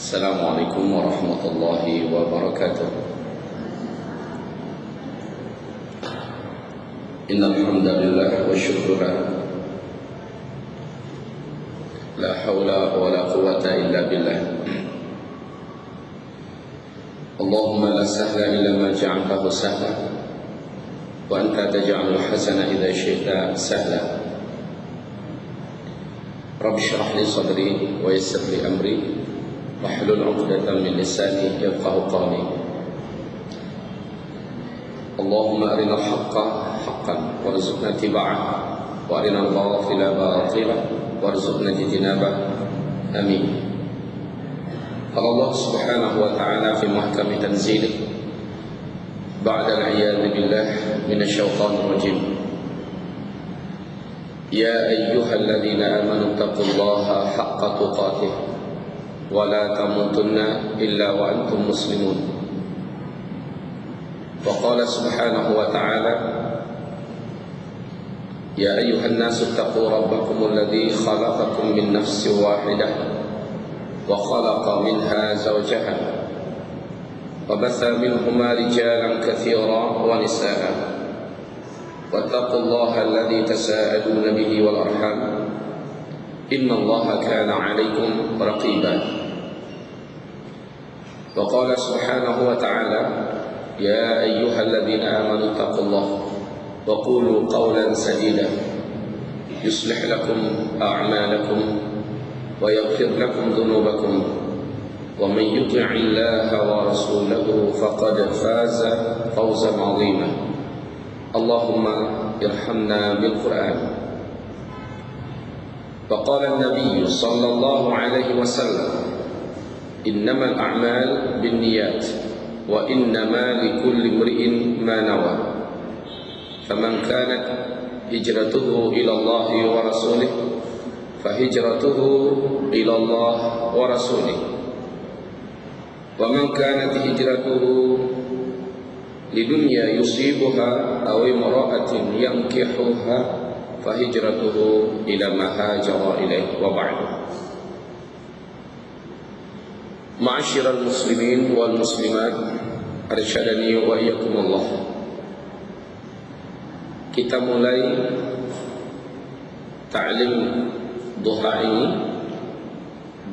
Assalamualaikum warahmatullahi wabarakatuh. Innal hamdalillah wa syukra la haula wa la quwwata illa billah. Allahumma la sahla illa ma ja'altahu sahla wa anta taj'alul hasana idza syi'ta sahla. Rabbi shrah li sadri wa yassir li amri wahlul 'uqdatam min lisani yafqahu qawli. Allahumma arinal haqqa haqqan warzuqna ittiba'ah wa arinal batila batilan warzuqna ijtinabah. Amin. Allah subhanahu wa ta'ala fi mahkami tanzilih ba'da al-'iyadhi billah minasy syaithanir rajim. Ya ayyuhalladzina amanu taqullaha haqqa tuqatih wa la tamutunna illa wa antum muslimun. Wa qala subhanahu wa ta'ala Ya ayyuhan nasu taqu rabbakum alladhi khalaqakum min nafsin wahidah wa khalaqa minha zawjaha wa batha minhuma rijalan katsiran wa nisaa'a wattaqullaha alladhi tasaaluna bihi wal arham innallaha kana 'alaykum raqiba. Wa qala subhanahu wa ta'ala Ya ayyuhalladzina amanu taqullaha wa qulu qawlan sadida yuslih lakum a'malakum wa yaghfir lakum dhunubakum wa man yuti'illaha wa rasulahu faqad faza fawzan 'azima. Allahumma irhamna bil Qur'an. Wa qala an-nabiy sallallahu alaihi wasallam innamal a'mal binniyat wa innama likulli imri'in ma nawa. Faman kanat hijratuhu ila Allah wa rasulih fahijratuhu ila Allah wa rasulih. Wa man kanat hijratuhu lidunya yusibuha aw imra'atin yankihuha fahijratuhu ila ma hajara ilaihi wa ba'du. Ma'asyiral muslimin wal muslimat, arsyadani wa iyyakumullah. Kita mulai ta'lim duha ini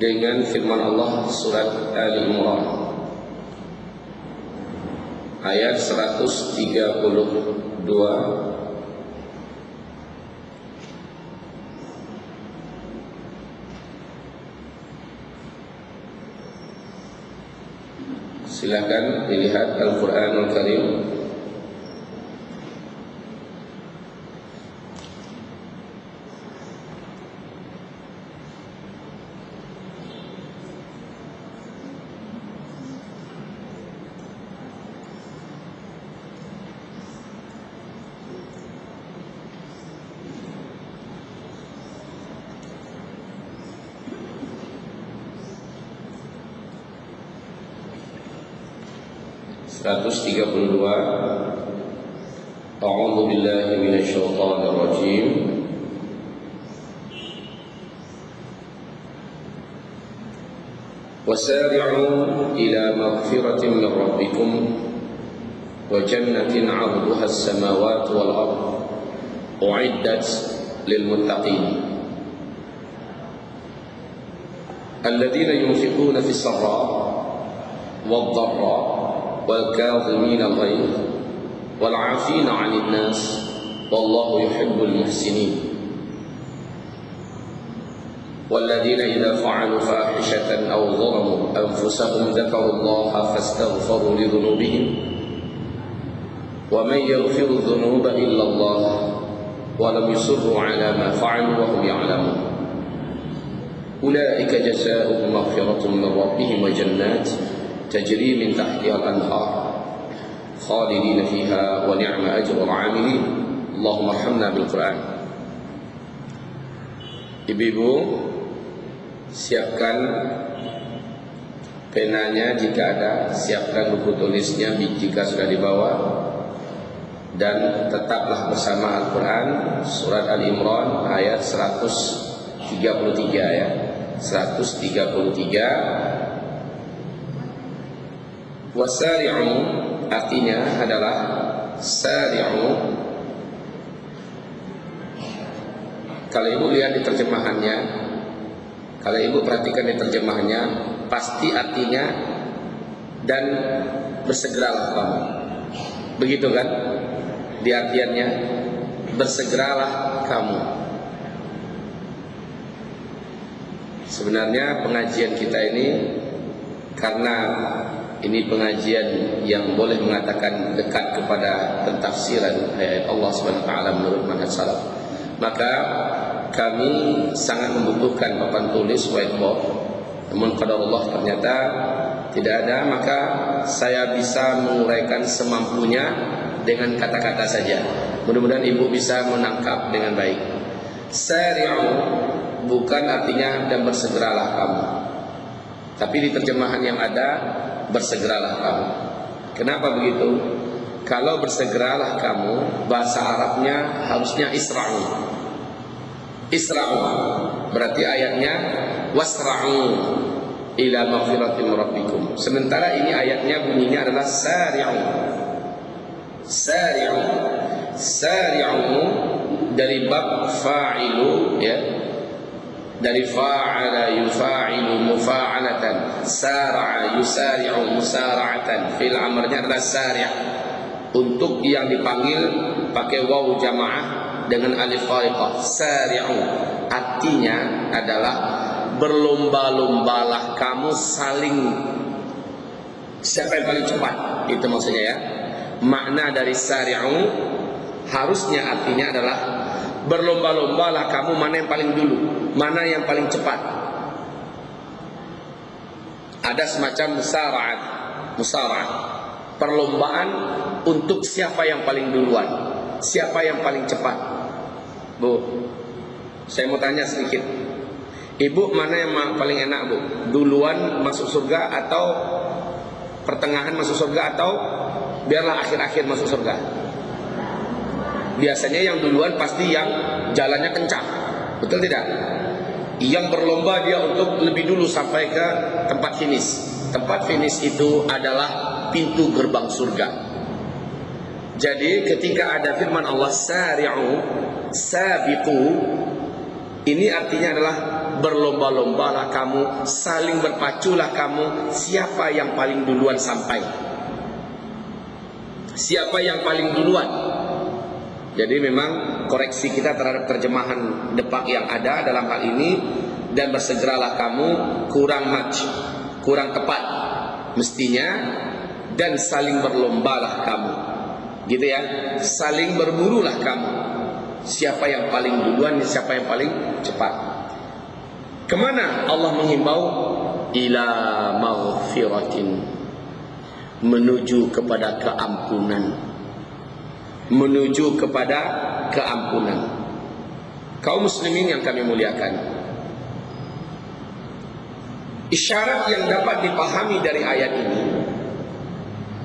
dengan firman Allah surat Ali Imran ayat 132. Silakan dilihat Al-Quranul Karim. A'udzu billahi minasy syaithanir rajim. Wasari'u ila maghfiratin min rabbikum wa jannatin 'arduha as-samawati wal ardh u'iddat lil muttaqin alladhina yunfiquna fis sarra wad dharra wal kadhimina al-ghayz wal 'afina 'anil nas wallahu yuhibbul muhsinin. والذين إذا فعلوا فاحشة أو ظلموا أنفسهم ذكروا الله فاستغفروا لذنوبهم ومن يغفر الذنوب إلا الله ولم يصروا على ما فعلوا وهم يعلمون أولئك جزاؤهم مغفرة من ربهم وجنات تجري من تحتها الأنهار خالدين فيها ونعم أجر العاملين. اللهم ارحمنا بالقرآن. Ibu-ibu, siapkan penanya jika ada, siapkan buku tulisnya jika sudah dibawa, dan tetaplah bersama Al-Quran surat Al-Imran ayat 133 ya. 133 Wasari'u artinya adalah sari'u. Kalau ibu lihat di terjemahannya, kalau ibu perhatikan di terjemahannya, pasti artinya dan bersegeralah kamu. Begitu kan? Di artiannya bersegeralah kamu. Sebenarnya pengajian kita ini, karena ini pengajian yang boleh mengatakan dekat kepada pentafsiran ayat Allah SWT menurut manhaj salaf, maka kami sangat membutuhkan papan tulis whiteboard. Namun qadarullah ternyata tidak ada, maka saya bisa menguraikan semampunya dengan kata-kata saja. Mudah-mudahan ibu bisa menangkap dengan baik. Sari'u bukan artinya dan bersegeralah kamu, tapi di terjemahan yang ada bersegeralah kamu. Kenapa begitu? Kalau bersegeralah kamu, bahasa Arabnya harusnya isra'u. Isra'u berarti ayatnya wasra'u ila maghfiratin rabbikum. Sementara ini ayatnya bunyinya adalah sari'u. Sari'u. Sari'u dari bab fa'ilu, ya. Dari fa'ala yufa'ilu mufa'alatan, sara'a yusari'u musara'atan. Fi'il amrnya adalah sari'. Untuk yang dipanggil pakai waw jamaah dengan alif fariqah, sari'u artinya adalah berlomba-lombalah kamu saling, siapa yang paling cepat, itu maksudnya ya. Makna dari sari'u harusnya artinya adalah berlomba-lombalah kamu mana yang paling dulu, mana yang paling cepat. Ada semacam musara'ah, perlombaan untuk siapa yang paling duluan, siapa yang paling cepat. Bu, saya mau tanya sedikit. Ibu mana yang paling enak, Bu? Duluan masuk surga atau pertengahan masuk surga, atau biarlah akhir-akhir masuk surga? Biasanya yang duluan pasti yang jalannya kencang, betul tidak? Yang berlomba dia untuk lebih dulu sampai ke tempat finish. Tempat finish itu adalah pintu gerbang surga. Jadi ketika ada firman Allah sari'u, sabiqu, ini artinya adalah berlomba-lombalah kamu, saling berpaculah kamu, siapa yang paling duluan sampai, siapa yang paling duluan. Jadi memang koreksi kita terhadap terjemahan depak yang ada dalam hal ini, dan bersegeralah kamu kurang match, kurang tepat mestinya, dan saling berlombalah kamu, gitu ya, saling berburulah kamu, siapa yang paling duluan, siapa yang paling cepat. Kemana Allah menghimbau? Ila maghfiratin, menuju kepada keampunan, menuju kepada keampunan. Kaum muslimin yang kami muliakan, isyarat yang dapat dipahami dari ayat ini,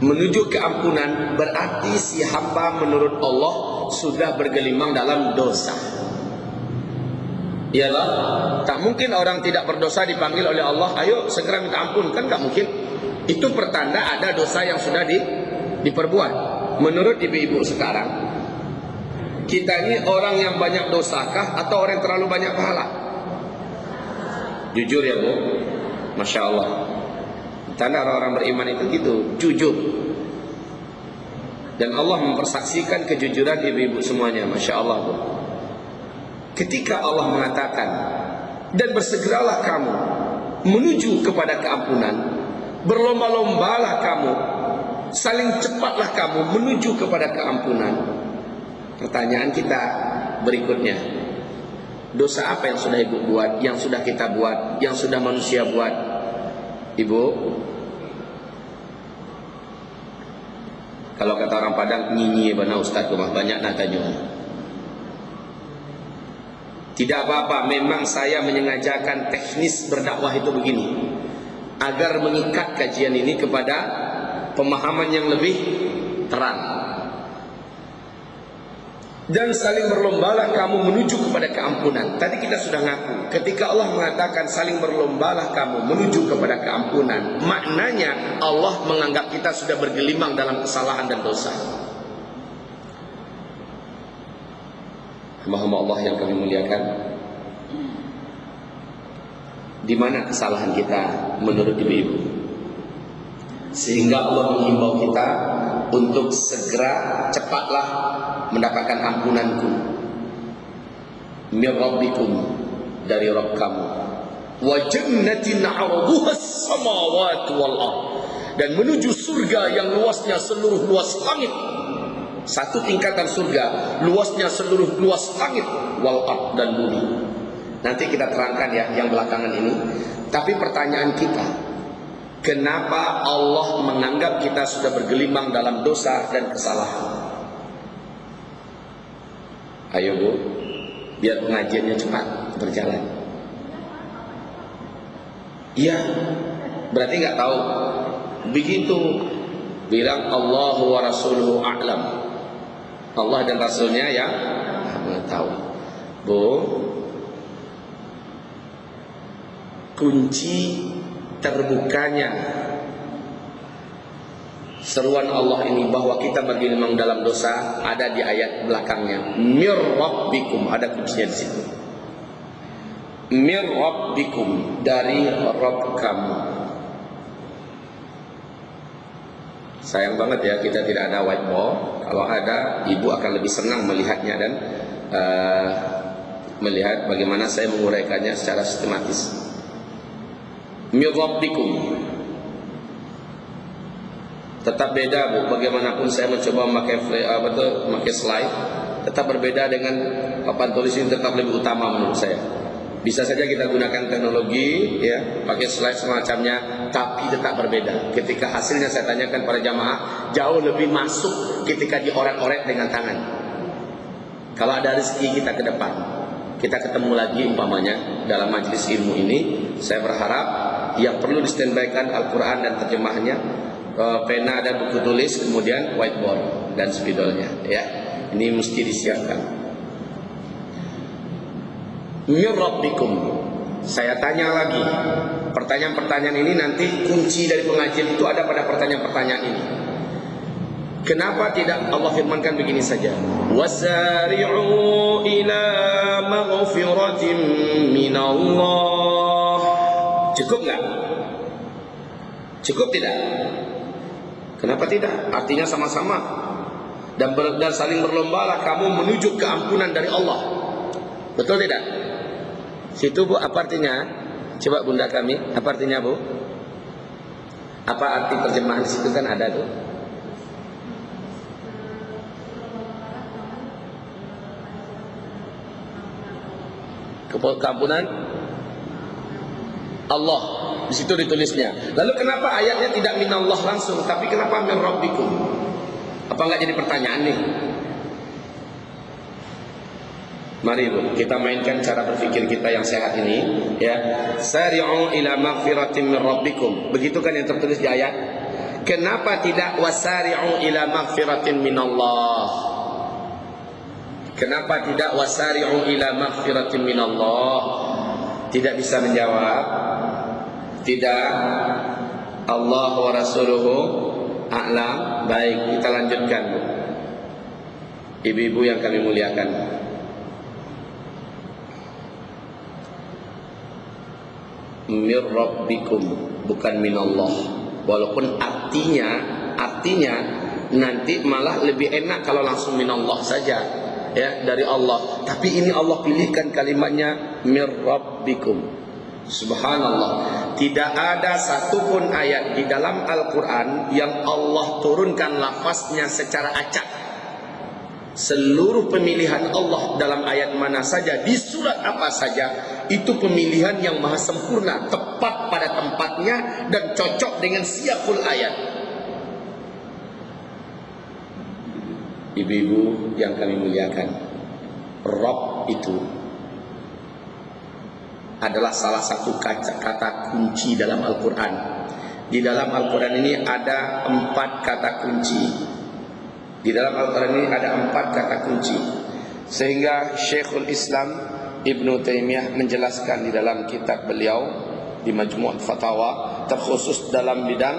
menuju keampunan berarti si hamba menurut Allah sudah bergelimang dalam dosa. Iyalah, tak mungkin orang tidak berdosa dipanggil oleh Allah, ayo segera minta ampun, kan gak mungkin. Itu pertanda ada dosa yang sudah diperbuat. Menurut ibu-ibu sekarang, kita ini orang yang banyak dosakah atau orang yang terlalu banyak pahala? Jujur ya Bu, Masya Allah. Tanda orang beriman itu gitu, jujur. Dan Allah mempersaksikan kejujuran ibu-ibu semuanya, Masya Allah Bu. Ketika Allah mengatakan, dan bersegeralah kamu menuju kepada keampunan, berlomba-lombalah kamu, saling cepatlah kamu menuju kepada keampunan. Pertanyaan kita berikutnya, dosa apa yang sudah ibu buat, yang sudah kita buat, yang sudah manusia buat? Ibu, kalau kata orang Padang, nyinyi bana ustaz rumah banyak natanya. Tidak apa-apa, memang saya menyengajakan teknis berdakwah itu begini, agar mengikat kajian ini kepada pemahaman yang lebih terang. Dan saling berlombalah kamu menuju kepada keampunan. Tadi kita sudah ngaku, ketika Allah mengatakan saling berlombalah kamu menuju kepada keampunan, maknanya Allah menganggap kita sudah bergelimang dalam kesalahan dan dosa. Hamba-hamba Allah yang kami muliakan, di mana kesalahan kita menurut ibu-ibu, sehingga Allah menghimbau kita untuk segera, cepatlah mendapatkan ampunanku min rabbikum, dari Rabb kamu, wa jannatin 'arduha as-samawati wal ard, dan menuju surga yang luasnya seluruh luas langit. Satu tingkatan surga luasnya seluruh luas langit wal ard, dan bumi. Nanti kita terangkan ya yang belakangan ini. Tapi pertanyaan kita, kenapa Allah menganggap kita sudah bergelimang dalam dosa dan kesalahan? Ayo Bu, biar pengajiannya cepat berjalan. Iya, berarti nggak tahu. Begitu bilang Allah wa rasuluhu a'lam, Allah dan Rasulnya yang tahu. Bu, kunci terbukanya seruan Allah ini bahwa kita bergelimang dalam dosa ada di ayat belakangnya. Mir rabbikum, ada kuncinya di situ. Mir rabbikum, dari Rabb kamu. Sayang banget ya kita tidak ada whiteboard. Kalau ada, ibu akan lebih senang melihatnya dan melihat bagaimana saya menguraikannya secara sistematis. Mir rabbikum. Tetap beda Bu, bagaimanapun saya mencoba memakai slide, tetap berbeda dengan papan tulis ini, tetap lebih utama menurut saya. Bisa saja kita gunakan teknologi ya, pakai slide semacamnya, tapi tetap berbeda. Ketika hasilnya saya tanyakan pada jamaah, jauh lebih masuk ketika diorek-orek dengan tangan. Kalau ada rezeki kita ke depan, kita ketemu lagi umpamanya dalam majelis ilmu ini, saya berharap yang perlu di-standby-kan Al-Quran dan terjemahnya, pena dan buku tulis, kemudian whiteboard dan spidolnya ya. Ini mesti disiapkan. Mir rabbikum. Saya tanya lagi. Pertanyaan-pertanyaan ini nanti kunci dari pengajian itu ada pada pertanyaan-pertanyaan ini. Kenapa tidak Allah firmankan begini saja? Wasari'u ila maghfiratin minallah. Cukup enggak? Cukup tidak? Kenapa tidak? Artinya sama-sama. Dan saling berlombalah kamu menuju keampunan dari Allah. Betul tidak? Situ Bu, apa artinya? Coba Bunda kami, apa artinya Bu? Apa arti terjemahan situ kan ada tuh? Keampunan Allah. Di situ ditulisnya. Lalu kenapa ayatnya tidak minallah langsung, tapi kenapa min rabbikum? Apa enggak jadi pertanyaan nih? Mari Bu, kita mainkan cara berpikir kita yang sehat ini ya. Sari'u ila maghfiratin min rabbikum. Begitu kan yang tertulis di ayat? Kenapa tidak wasari'u ila maghfiratin minallah? Kenapa tidak wasari'u ila maghfiratin minallah? Tidak bisa menjawab. Tidak. Allah wa rasuluhu a'lam. Baik, kita lanjutkan Bu. Ibu-ibu yang kami muliakan, mir rabbikum, bukan minallah. Walaupun artinya nanti malah lebih enak kalau langsung minallah saja ya, dari Allah. Tapi ini Allah pilihkan kalimatnya mir rabbikum. Subhanallah, tidak ada satupun ayat di dalam Al-Quran yang Allah turunkan lafaznya secara acak. Seluruh pemilihan Allah dalam ayat mana saja, di surat apa saja, itu pemilihan yang maha sempurna, tepat pada tempatnya dan cocok dengan siyaqul ayat. Ibu-ibu yang kami muliakan, Rabb itu adalah salah satu kata kunci dalam Al-Quran. Di dalam Al-Quran ini ada 4 kata kunci. Di dalam Al-Quran ini ada 4 kata kunci. Sehingga Syekhul Islam Ibnu Taimiyah menjelaskan di dalam kitab beliau di Majmu' Fatawa, terkhusus dalam bidang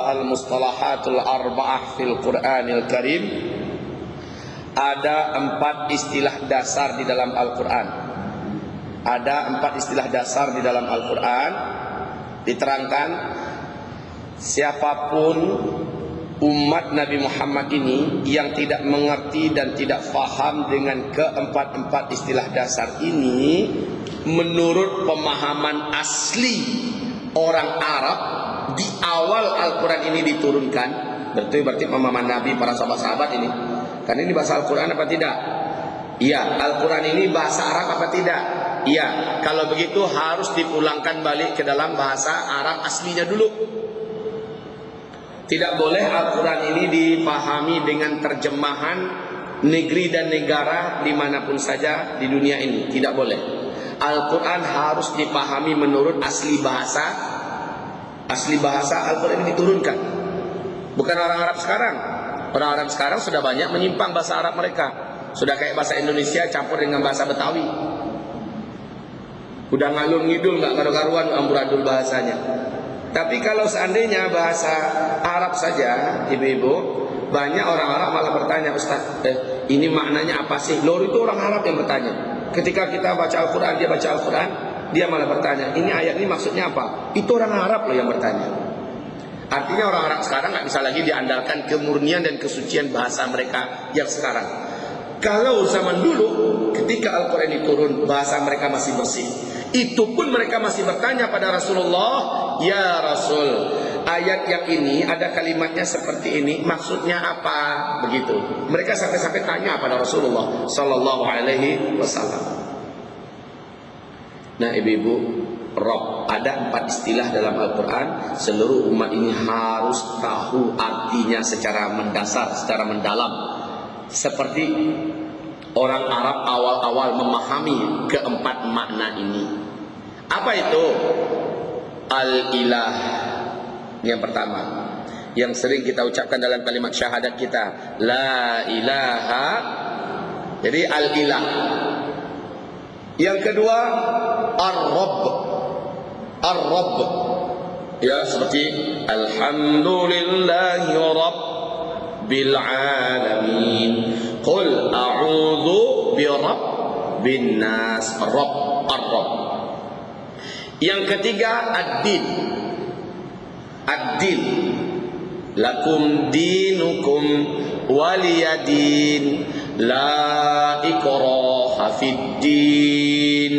Al-Mustalahatul Arba'ah fil Qur'anil Karim, ada 4 istilah dasar di dalam Al-Quran. Ada 4 istilah dasar di dalam Al-Quran. Diterangkan, siapapun umat Nabi Muhammad ini yang tidak mengerti dan tidak faham dengan keempat-empat istilah dasar ini, menurut pemahaman asli orang Arab di awal Al-Quran ini diturunkan, berarti pemahaman Nabi, para sahabat-sahabat ini, karena ini bahasa Al-Quran apa tidak? Iya. Al-Quran ini bahasa Arab apa tidak? Iya. Kalau begitu harus dipulangkan balik ke dalam bahasa Arab aslinya dulu. Tidak boleh Al-Quran ini dipahami dengan terjemahan negeri dan negara dimanapun saja di dunia ini. Tidak boleh. Al-Quran harus dipahami menurut asli bahasa. Asli bahasa Al-Quran ini diturunkan. Bukan orang Arab sekarang. Orang Arab sekarang sudah banyak menyimpang bahasa Arab mereka. Sudah kayak bahasa Indonesia campur dengan bahasa Betawi. Udah ngalur ngidul, nggak karu-karuan amburadul bahasanya. Tapi kalau seandainya bahasa Arab saja, ibu-ibu, banyak orang Arab malah bertanya, Ustaz, ini maknanya apa sih? Loh, itu orang Arab yang bertanya. Ketika kita baca Al-Quran, dia baca Al-Quran, dia malah bertanya, ini ayat ini maksudnya apa? Itu orang Arab loh yang bertanya. Artinya orang Arab sekarang nggak bisa lagi diandalkan kemurnian dan kesucian bahasa mereka yang sekarang. Kalau zaman dulu, ketika Al-Quran diturun, bahasa mereka masih bersih. Itu pun mereka masih bertanya pada Rasulullah, ya Rasul, ayat yang ini ada kalimatnya seperti ini, maksudnya apa? Begitu. Mereka sampai-sampai tanya pada Rasulullah Sallallahu Alaihi Wasallam. Nah, ibu-ibu, Rob, ada 4 istilah dalam Al-Quran. Seluruh umat ini harus tahu artinya secara mendasar, secara mendalam. Seperti orang Arab awal-awal memahami keempat makna ini. Apa itu? Al-ilah. Yang pertama, yang sering kita ucapkan dalam kalimat syahadat kita, la ilaha. Jadi al-ilah. Yang kedua, ar-rabb. Ar-rabb. Ya, seperti alhamdulillahi rabbil alamin. Qul a'udzu birabbin nas. Rabb, ar-rabb. Yang ketiga, ad-din. Ad-din. Lakum dinukum waliyadin. La ikraha fid din.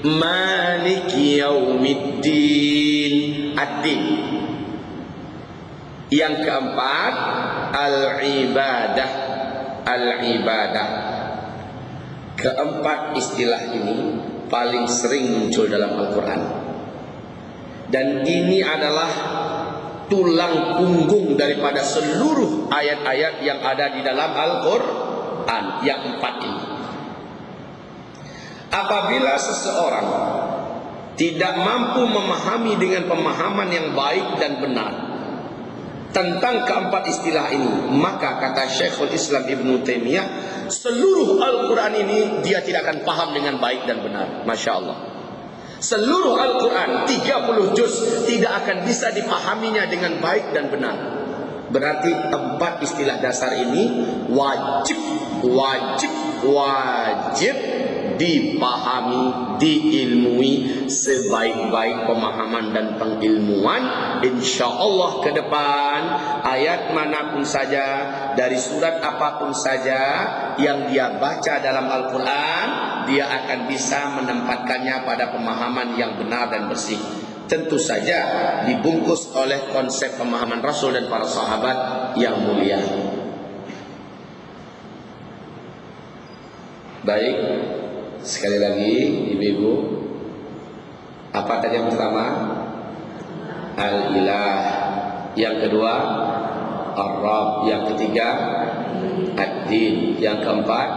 Maliki yaumiddin. Ad-din. Yang keempat, al-ibadah. Al-ibadah. Keempat istilah ini paling sering muncul dalam Al-Quran. Dan ini adalah tulang punggung daripada seluruh ayat-ayat yang ada di dalam Al-Quran, yang 4 ini. Apabila seseorang tidak mampu memahami dengan pemahaman yang baik dan benar tentang keempat istilah ini, maka kata Syekhul Islam Ibnu Taimiyah, seluruh Al-Quran ini dia tidak akan paham dengan baik dan benar. Masya Allah. Seluruh Al-Quran 30 juz tidak akan bisa dipahaminya dengan baik dan benar. Berarti 4 istilah dasar ini wajib dipahami, diilmui sebaik-baik pemahaman dan pengilmuan. Insya Allah ke depan ayat manapun saja, dari surat apapun saja yang dia baca dalam Al-Quran, dia akan bisa menempatkannya pada pemahaman yang benar dan bersih. Tentu saja dibungkus oleh konsep pemahaman Rasul dan para sahabat yang mulia. Baik, sekali lagi ibu-ibu, apa tadi yang pertama? Al-ilah. Yang kedua, ar-rabb. Yang ketiga, ad-din. Yang keempat,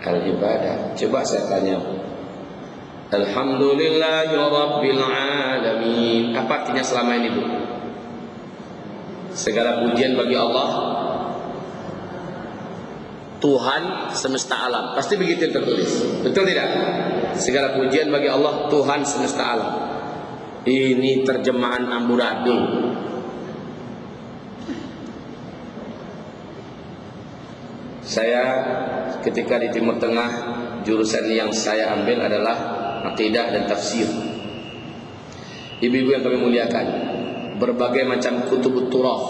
al-ibadah. Coba saya tanya, alhamdulillahi rabbil alamin, apa artinya selama ini, Bu? Segala pujian bagi Allah Tuhan semesta alam. Pasti begitu yang tertulis. Betul tidak? Segala pujian bagi Allah, Tuhan semesta alam. Ini terjemahan amburadul. Saya ketika di Timur Tengah, jurusan yang saya ambil adalah akidah dan tafsir. Ibu-ibu yang kami muliakan, berbagai macam kutub turath,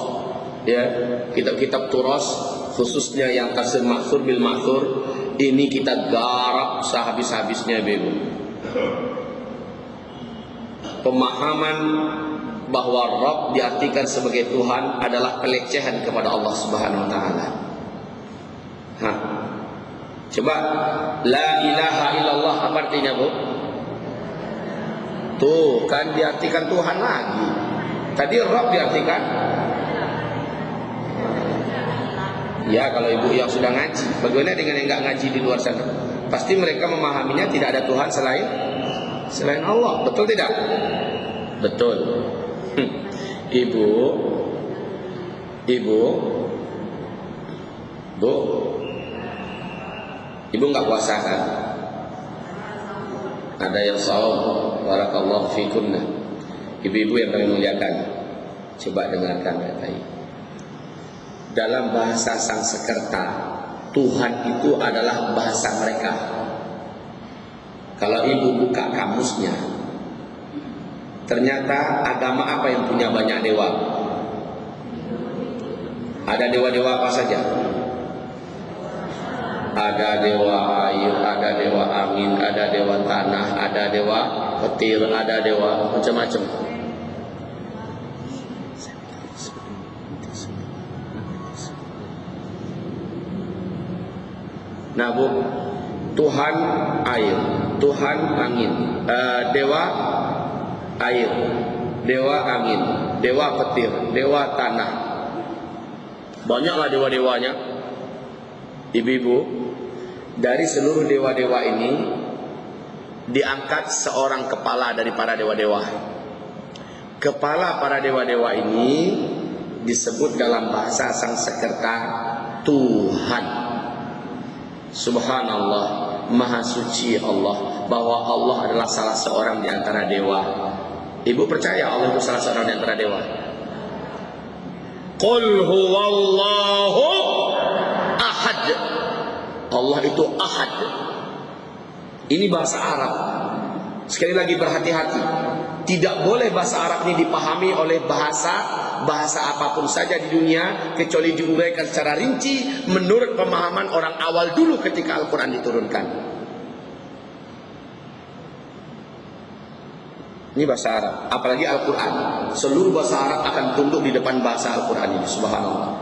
ya, kitab-kitab turath, khususnya yang tafsir ma'thur bil ma'thur, ini kita garap sehabis-habisnya, ibu. Pemahaman bahwa Rabb diartikan sebagai Tuhan adalah pelecehan kepada Allah Subhanahu wa taala. Coba la ilaha illallah apa artinya, Bu? Tuh kan diartikan Tuhan lagi. Tadi Rabb diartikan. Ya, kalau ibu yang sudah ngaji, bagaimana dengan yang enggak ngaji di luar sana? Pasti mereka memahaminya tidak ada Tuhan selain Allah. Betul tidak? Betul. Ibu, Bu, ibu nggak puasa kan? Ada yang saum, barakallahu fikunna. Ibu-ibu yang kami muliakan, coba dengarkan baik-baik. Dalam bahasa Sanskerta, Tuhan itu adalah bahasa mereka. Kalau ibu buka kamusnya, ternyata agama apa yang punya banyak dewa? Ada dewa-dewa apa saja? Ada dewa air, ada dewa angin, ada dewa tanah, ada dewa petir, ada dewa macam-macam. Nah, Bu, Tuhan air, Tuhan angin, dewa air, dewa angin, dewa petir, dewa tanah. Banyaklah dewa-dewanya. Ibu-ibu, dari seluruh dewa-dewa ini diangkat seorang kepala dari para dewa-dewa. Kepala para dewa-dewa ini disebut dalam bahasa Sanskerta Tuhan. Subhanallah, maha suci Allah, bahwa Allah adalah salah seorang di antara dewa. Ibu percaya Allah itu salah seorang di antara dewa? Qul huwallahu ahad. Allah itu ahad. Ini bahasa Arab. Sekali lagi berhati-hati. Tidak boleh bahasa Arab ini dipahami oleh bahasa apapun saja di dunia, kecuali diuraikan secara rinci menurut pemahaman orang awal dulu ketika Al-Quran diturunkan. Ini bahasa Arab, apalagi Al-Quran. Seluruh bahasa Arab akan tunduk di depan bahasa Al-Quran ini, subhanallah.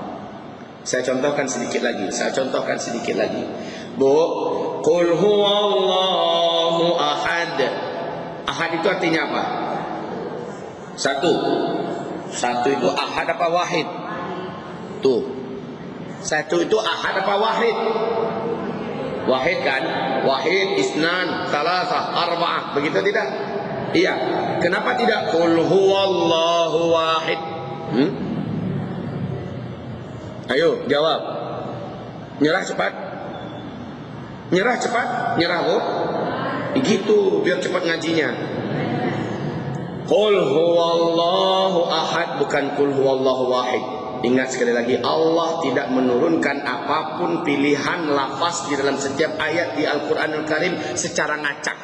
Saya contohkan sedikit lagi. Bu, qul huwallahu ahad. Ahad itu artinya apa? Satu itu ahad apa wahid? Tuh. Satu itu ahad apa wahid? Wahid kan? Wahid, isnan, salasah, arba'ah. Begitu tidak? Iya. Kenapa tidak qul huwallahu wahid? Ayo jawab. Nyerah cepat. Nyerah, Bu. Begitu biar cepat ngajinya. Qul huwallahu ahad, bukan qul huwallahu wahid. Ingat sekali lagi, Allah tidak menurunkan apapun pilihan lafaz di dalam setiap ayat di Al-Quranul Karim secara ngacak.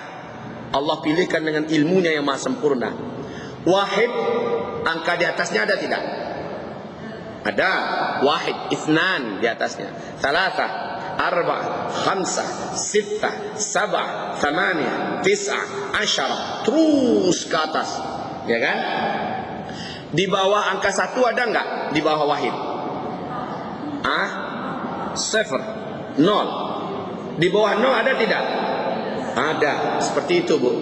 Allah pilihkan dengan ilmunya yang maha sempurna. Wahid, angka di atasnya ada tidak? Ada. Wahid, isnan di atasnya. Salatah, arba'ah, khamsah, sittah, sab'ah, thamaniyah, tis'ah, asyarah. Terus ke atas. Ya kan? Di bawah angka 1 ada enggak? Di bawah wahid? Sefer, 0. Di bawah 0 ada tidak? Ada. Seperti itu, Bu.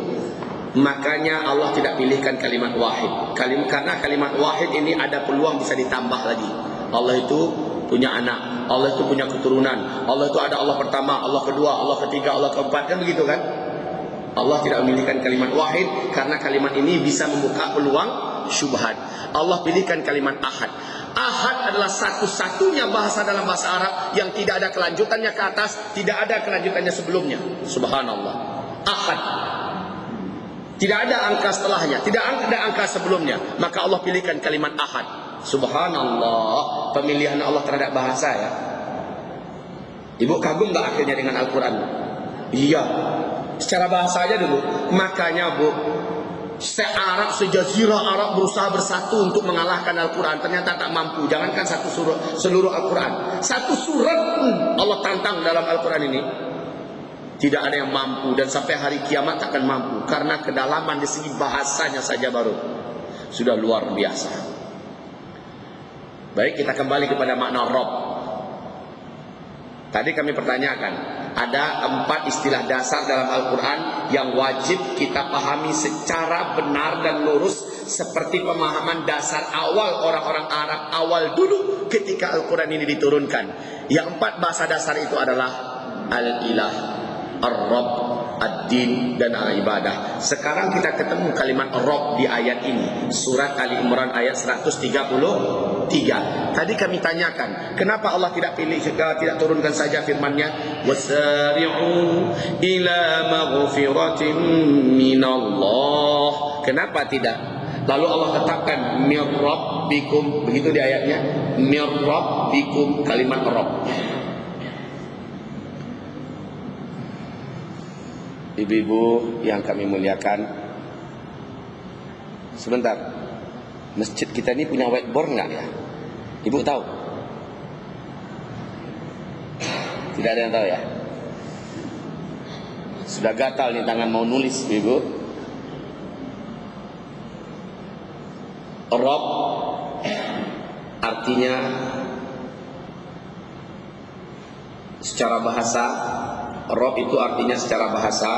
Makanya Allah tidak pilihkan kalimat wahid. Karena kalimat wahid ini ada peluang bisa ditambah lagi. Allah itu punya anak, Allah itu punya keturunan, Allah itu ada Allah pertama, Allah kedua, Allah ketiga, Allah keempat, kan begitu kan? Allah tidak memilihkan kalimat wahid karena kalimat ini bisa membuka peluang syubhat. Allah pilihkan kalimat ahad. Ahad adalah satu-satunya bahasa dalam bahasa Arab yang tidak ada kelanjutannya ke atas, tidak ada kelanjutannya sebelumnya. Subhanallah. Ahad. Tidak ada angka setelahnya, tidak ada angka sebelumnya. Maka Allah pilihkan kalimat ahad. Subhanallah, pemilihan Allah terhadap bahasa ya. Ibu kagum tak akhirnya dengan Al-Quran? Iya. Secara bahasa aja dulu. Makanya Bu, se-Arab, sejazirah Arab berusaha bersatu untuk mengalahkan Al-Quran. Ternyata tak mampu. Jangankan satu surah, seluruh Al-Quran. Satu surat pun Allah tantang dalam Al-Quran ini. Tidak ada yang mampu, dan sampai hari kiamat takkan mampu, karena kedalaman di segi bahasanya saja baru sudah luar biasa. Baik, kita kembali kepada makna Rabb. Tadi kami pertanyakan, ada 4 istilah dasar dalam Al-Quran yang wajib kita pahami secara benar dan lurus, seperti pemahaman dasar awal orang-orang Arab awal dulu ketika Al-Quran ini diturunkan. Yang 4 bahasa dasar itu adalah Al-Ilah, Ar-Rabb, Ad-Din, dan Al-Ibadah. Sekarang kita ketemu kalimat Rabb di ayat ini, surat Ali Imran ayat 133. Tadi kami tanyakan, kenapa Allah tidak turunkan saja firman-Nya, wasari'u ila maghfiratin minallah. Kenapa tidak? Lalu Allah tetapkan mir rabbikum, begitu di ayatnya, mir rabbikum, kalimat Rabb. Ibu-ibu yang kami muliakan, sebentar, masjid kita ini punya whiteboard nggak ya? Ibu tahu? Tidak ada yang tahu ya? Sudah gatal nih tangan mau nulis, Ibu. Rabb artinya secara bahasa, Rabb itu artinya secara bahasa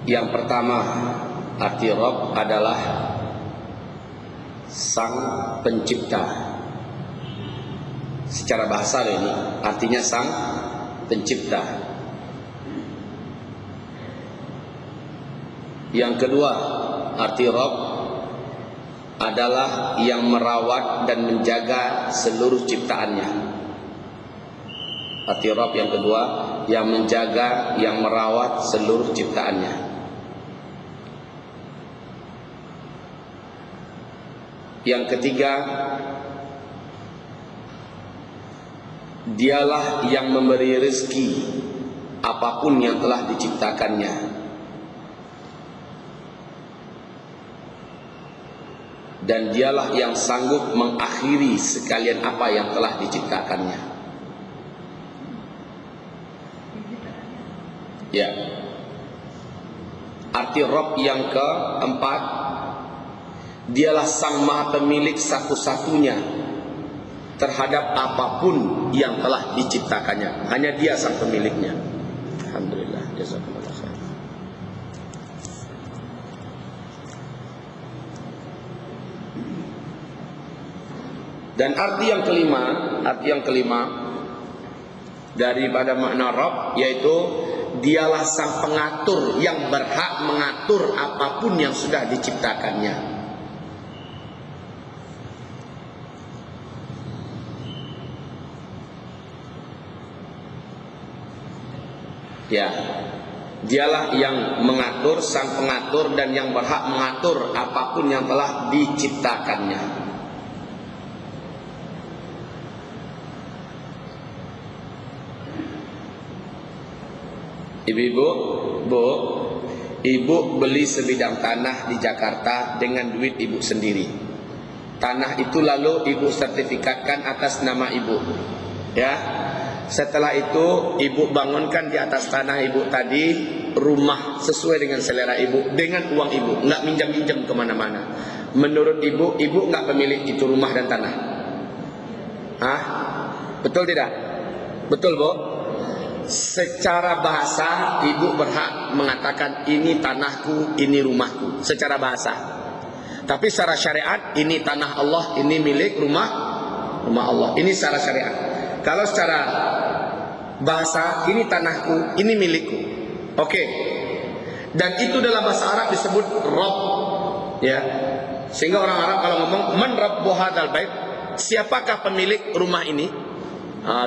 yang pertama, arti Rabb adalah Sang Pencipta. Secara bahasa ini artinya Sang Pencipta. Yang kedua, arti Rabb adalah yang merawat dan menjaga seluruh ciptaannya. Arti Rabb yang kedua, yang menjaga, yang merawat seluruh ciptaannya. Yang ketiga, Dialah yang memberi rezeki apapun yang telah diciptakannya. Dan dialah yang sanggup mengakhiri sekalian apa yang telah diciptakannya. Ya. Arti Rabb yang keempat, dialah sang maha pemilik satu-satunya terhadap apapun yang telah diciptakannya. Hanya dia sang pemiliknya. Alhamdulillah. Jazakumullah khair. Dan arti yang kelima daripada makna Rabb, yaitu dialah sang pengatur yang berhak mengatur apapun yang sudah diciptakannya. Ya, dialah yang mengatur, sang pengatur, dan yang berhak mengatur apapun yang telah diciptakannya. Ibu-ibu, Bu, ibu beli sebidang tanah di Jakarta dengan duit ibu sendiri. Tanah itu lalu ibu sertifikatkan atas nama ibu. Ya. Setelah itu ibu bangunkan di atas tanah ibu tadi rumah sesuai dengan selera ibu, dengan uang ibu, nggak minjam-minjam kemana-mana. Menurut ibu, ibu nggak pemilik itu rumah dan tanah. Hah? Betul tidak? Betul, Bu? Secara bahasa ibu berhak mengatakan ini tanahku, ini rumahku. Secara bahasa. Tapi secara syariat ini tanah Allah, ini milik rumah Allah. Ini secara syariat. Kalau secara bahasa, ini tanahku, ini milikku. Oke. Dan itu dalam bahasa Arab disebut Rabb. Ya. Sehingga orang Arab kalau ngomong man rabbu hadzal bait, siapakah pemilik rumah ini?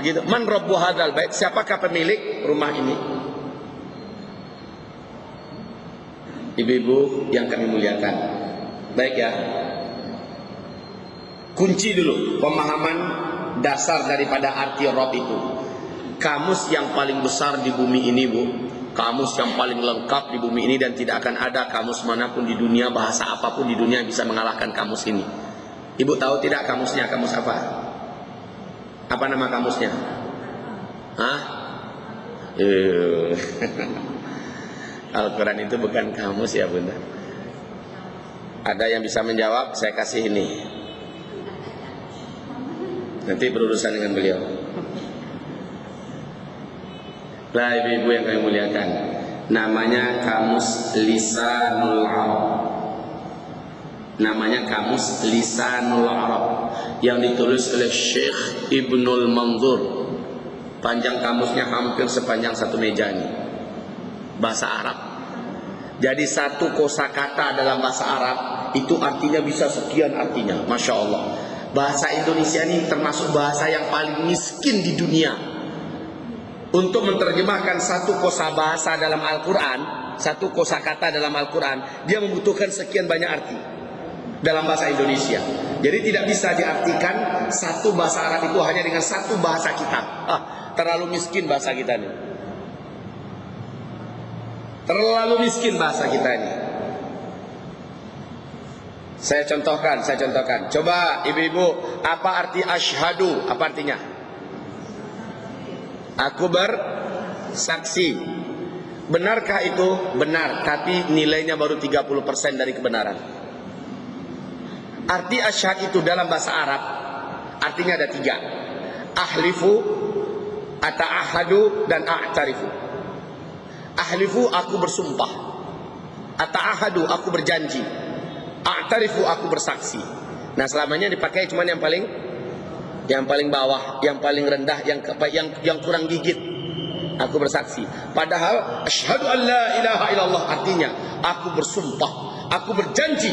Gitu. Man rabbu hadzal bait, siapakah pemilik rumah ini? Ibu-ibu yang kami muliakan. Baik ya. Kunci dulu pemahaman dasar daripada arti Rabb itu. Kamus yang paling besar di bumi ini, Bu. Kamus yang paling lengkap di bumi ini, dan tidak akan ada kamus manapun di dunia, bahasa apapun di dunia yang bisa mengalahkan kamus ini. Ibu tahu tidak kamusnya? Kamus apa? Apa nama kamusnya? Hah? Al-Quran itu bukan kamus ya Bunda. Ada yang bisa menjawab? Saya kasih ini. Nanti berurusan dengan beliau. Lah ibu-ibu yang kami muliakan, namanya kamus Lisanul Arab. Namanya kamus Lisanul Arab yang ditulis oleh Syekh Ibnul Manzur. Panjang kamusnya hampir sepanjang satu meja ini. Bahasa Arab. Jadi satu kosakata dalam bahasa Arab itu artinya bisa sekian artinya. Masya Allah. Bahasa Indonesia ini termasuk bahasa yang paling miskin di dunia. Untuk menerjemahkan satu kosabahasa dalam Al-Quran, satu kosakata dalam Al-Quran, dia membutuhkan sekian banyak arti dalam bahasa Indonesia. Jadi tidak bisa diartikan satu bahasa Arab itu hanya dengan satu bahasa kita. Terlalu miskin bahasa kita ini. Terlalu miskin bahasa kita ini. Saya contohkan. Coba ibu-ibu, apa arti asyhadu? Apa artinya? Aku bersaksi. Benarkah itu? Benar, tapi nilainya baru 30% dari kebenaran. Arti asyhad itu dalam bahasa Arab artinya ada 3. Ahlifu, ata'ahadu, dan a'tarifu. Ahlifu, aku bersumpah. Ata'ahadu, aku berjanji. A'tarifu, aku bersaksi. Nah, selamanya dipakai cuman yang paling bawah, yang paling rendah, yang kurang gigit. Aku bersaksi. Padahal asyhadu an la ilaha illallah artinya aku bersumpah, aku berjanji,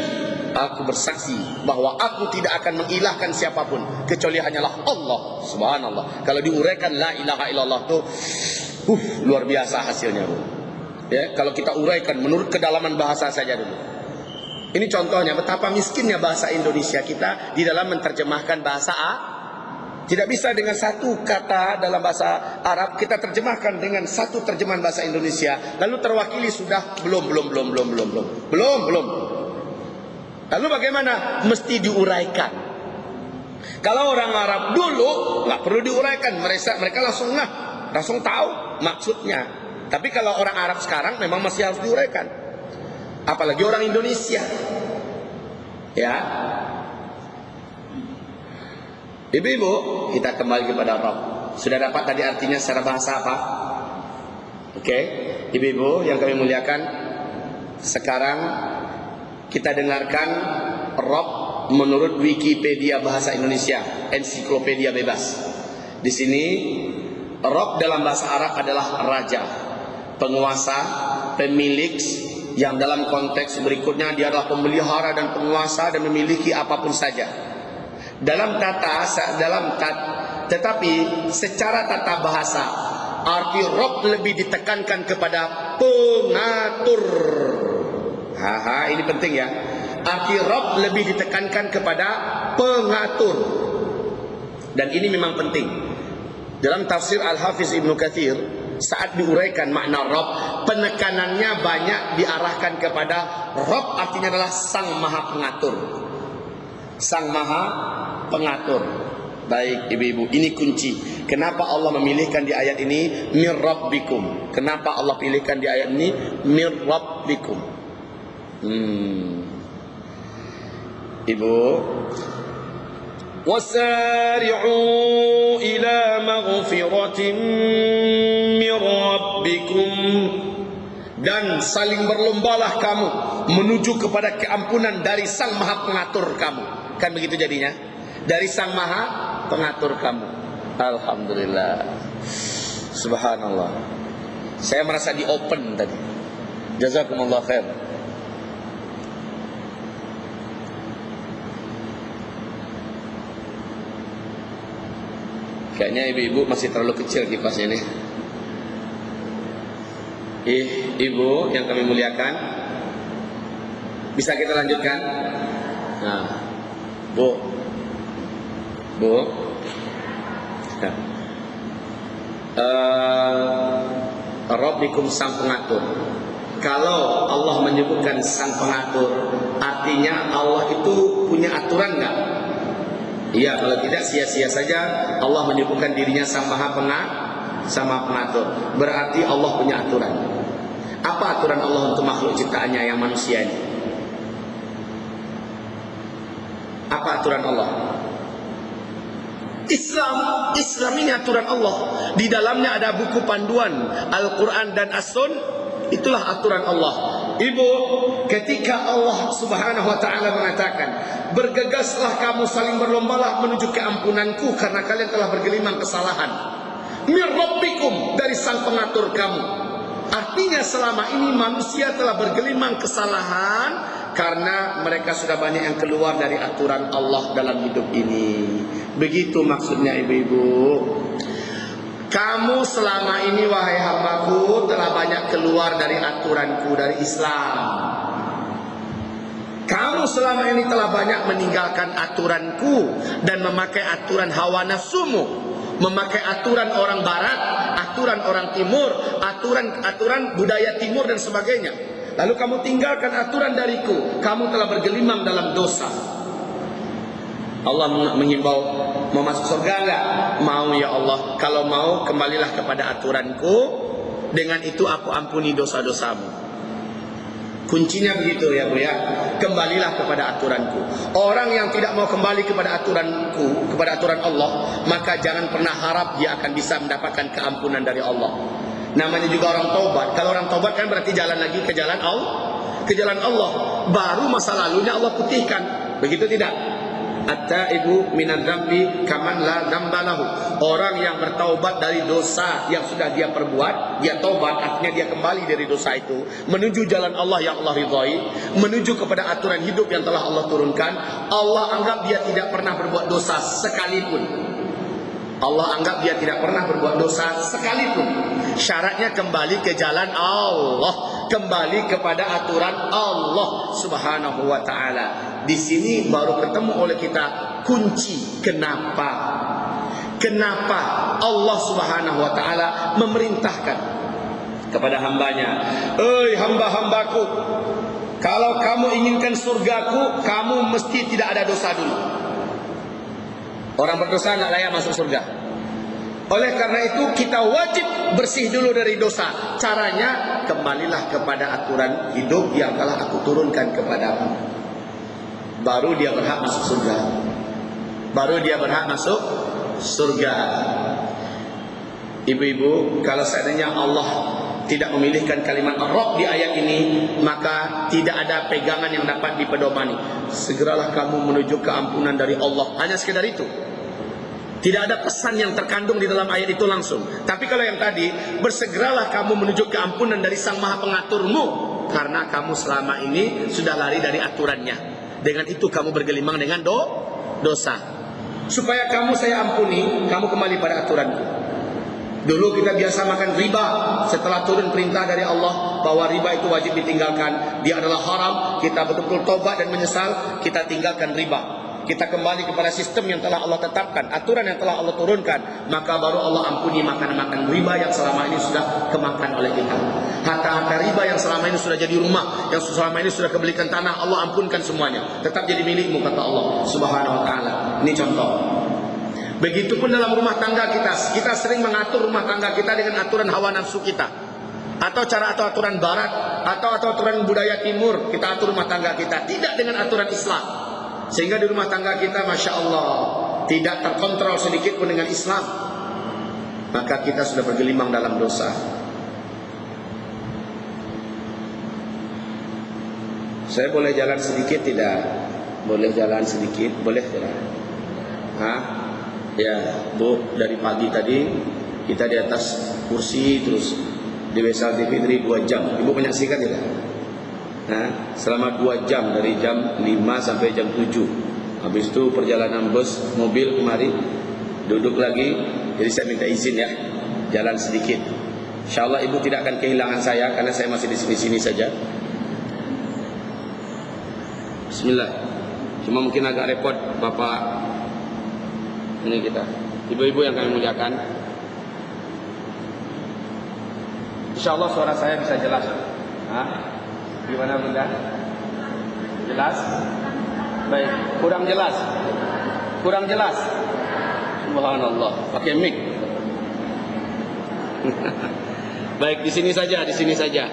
aku bersaksi bahwa aku tidak akan mengilahkan siapapun kecuali hanyalah Allah. Subhanallah. Kalau diuraikan la ilaha illallah tuh luar biasa hasilnya, Bu. Ya, kalau kita uraikan menurut kedalaman bahasa saja dulu. Ini contohnya betapa miskinnya bahasa Indonesia kita di dalam menerjemahkan bahasa Tidak bisa dengan satu kata dalam bahasa Arab kita terjemahkan dengan satu terjemahan bahasa Indonesia. Lalu terwakili sudah belum. Lalu bagaimana? Mesti diuraikan. Kalau orang Arab dulu nggak perlu diuraikan, mereka langsung tahu maksudnya. Tapi kalau orang Arab sekarang memang masih harus diuraikan. Apalagi orang Indonesia. Ya. Ibu-ibu, kita kembali kepada Rabb. Sudah dapat tadi artinya secara bahasa apa? Oke, ibu-ibu yang kami muliakan, sekarang kita dengarkan Rabb menurut Wikipedia Bahasa Indonesia, ensiklopedia bebas. Di sini Rabb dalam bahasa Arab adalah raja, penguasa, pemilik, yang dalam konteks berikutnya dia adalah pemelihara dan penguasa dan memiliki apapun saja. Tetapi secara tata bahasa arti Rabb lebih ditekankan kepada pengatur. Ini penting ya. Arti Rabb lebih ditekankan kepada pengatur. Dan ini memang penting. Dalam tafsir Al-Hafiz Ibnu Katsir, saat diuraikan makna Rabb, penekanannya banyak diarahkan kepada Rabb artinya adalah Sang Maha Pengatur. Sang Maha Pengatur. Baik ibu-ibu, ini kunci. Kenapa Allah memilihkan di ayat ini mir rabbikum? Kenapa Allah pilihkan di ayat ini mir rabbikum? Ibu, wasari'u ila maghfiratin mir rabbikum, dan saling berlombalah kamu menuju kepada keampunan dari Sang Maha Pengatur kamu. Kan begitu jadinya? Dari Sang Maha Pengatur kamu. Alhamdulillah. Subhanallah. Saya merasa di open tadi. Jazakumullah khair. Kayaknya ibu-ibu masih terlalu kecil kipasnya nih. Ibu yang kami muliakan, bisa kita lanjutkan? Nah, Bu. Nah. Rabbikum Sang Pengatur. Kalau Allah menyebutkan Sang Pengatur, artinya Allah itu punya aturan enggak? Iya, kalau tidak sia-sia saja Allah menyebutkan dirinya Sang Maha Pengatur. Berarti Allah punya aturan. Apa aturan Allah untuk makhluk ciptaannya yang manusia ini? Apa aturan Allah? Islam ini aturan Allah. Di dalamnya ada buku panduan Al-Quran dan As-Sun. Itulah aturan Allah. Ibu, ketika Allah Subhanahu wa ta'ala mengatakan, bergegaslah kamu saling berlombalah menuju keampunanku karena kalian telah bergelimang kesalahan. Mir Rabbikum, dari Sang Pengatur kamu. Artinya selama ini manusia telah bergelimang kesalahan karena mereka sudah banyak yang keluar dari aturan Allah dalam hidup ini. Begitu maksudnya ibu-ibu. Kamu selama ini wahai hambaku telah banyak keluar dari aturanku, dari Islam. Kamu selama ini telah banyak meninggalkan aturanku dan memakai aturan hawa nafsumu, memakai aturan orang barat, aturan orang timur, aturan budaya timur dan sebagainya. Lalu kamu tinggalkan aturan dariku, kamu telah bergelimang dalam dosa. Allah mengimbau, mau masuk surga enggak? Mau ya Allah. Kalau mau, kembalilah kepada aturanku. Dengan itu aku ampuni dosa-dosamu. Kuncinya begitu ya Bu ya. Kembalilah kepada aturanku. Orang yang tidak mau kembali kepada aturanku, kepada aturan Allah, maka jangan pernah harap dia akan bisa mendapatkan keampunan dari Allah. Namanya juga orang taubat. Kalau orang taubat kan berarti jalan lagi ke jalan Allah. Ke jalan Allah. Baru masa lalunya Allah putihkan. Begitu tidak? At-taibu minadz dzambi kaman la dzamba lahu. Orang yang bertaubat dari dosa yang sudah dia perbuat, dia taubat, artinya dia kembali dari dosa itu menuju jalan Allah yang Allah ridhai, menuju kepada aturan hidup yang telah Allah turunkan. Allah anggap dia tidak pernah berbuat dosa sekalipun. Allah anggap dia tidak pernah berbuat dosa sekalipun. Syaratnya kembali ke jalan Allah, kembali kepada aturan Allah Subhanahu wa ta'ala. Di sini baru ketemu oleh kita kunci kenapa Allah Subhanahu wa ta'ala memerintahkan kepada hambanya, hamba-hambaku, kalau kamu inginkan surgaku, kamu mesti tidak ada dosa dulu. Orang berdosa tidak layak masuk surga. Oleh karena itu kita wajib bersih dulu dari dosa. Caranya, kembalilah kepada aturan hidup yang telah aku turunkan kepadamu. Baru dia berhak masuk surga. Baru dia berhak masuk surga. Ibu-ibu, kalau seandainya Allah tidak memilihkan kalimat Rabb di ayat ini, maka tidak ada pegangan yang dapat dipedomani. Segeralah kamu menuju keampunan dari Allah. Hanya sekedar itu. Tidak ada pesan yang terkandung di dalam ayat itu langsung. Tapi kalau yang tadi, bersegeralah kamu menuju keampunan dari Sang Maha Pengaturmu, karena kamu selama ini sudah lari dari aturannya. Dengan itu kamu bergelimang dengan dosa. Supaya kamu saya ampuni, kamu kembali pada aturanku. Dulu kita biasa makan riba. Setelah turun perintah dari Allah bahwa riba itu wajib ditinggalkan, dia adalah haram, kita betul-betul tobat dan menyesal, kita tinggalkan riba. Kita kembali kepada sistem yang telah Allah tetapkan, aturan yang telah Allah turunkan, maka baru Allah ampuni makanan-makanan riba yang selama ini sudah kemakan oleh kita. Harta-harta riba yang selama ini sudah jadi rumah, yang selama ini sudah kebelikan tanah, Allah ampunkan semuanya. Tetap jadi milikmu, kata Allah Subhanahu wa ta'ala. Ini contoh. Begitupun dalam rumah tangga kita. Kita sering mengatur rumah tangga kita dengan aturan hawa nafsu kita, atau aturan barat, atau aturan budaya timur. Kita atur rumah tangga kita, tidak dengan aturan Islam. Sehingga di rumah tangga kita, Masya Allah, tidak terkontrol sedikit pun dengan Islam. Maka kita sudah bergelimang dalam dosa. Saya boleh jalan sedikit tidak? Boleh jalan sedikit, boleh tidak? Hah? Ya, Bu, dari pagi tadi kita di atas kursi terus di Wesal TV dari 2 jam. Ibu menyaksikan tidak? Nah, selama 2 jam dari jam 5 sampai jam 7. Habis itu perjalanan bus, mobil kemari, duduk lagi. Jadi saya minta izin ya, jalan sedikit. Insyaallah ibu tidak akan kehilangan saya karena saya masih di sini-sini saja. Bismillah. Cuma mungkin agak repot Bapak ini kita. Ibu-ibu yang kami muliakan. Insyaallah suara saya bisa jelas. Hah? Gimana Bunda? Jelas? Baik, kurang jelas. Kurang jelas. Subhanallah, pakai mic. Baik, di sini saja, di sini saja.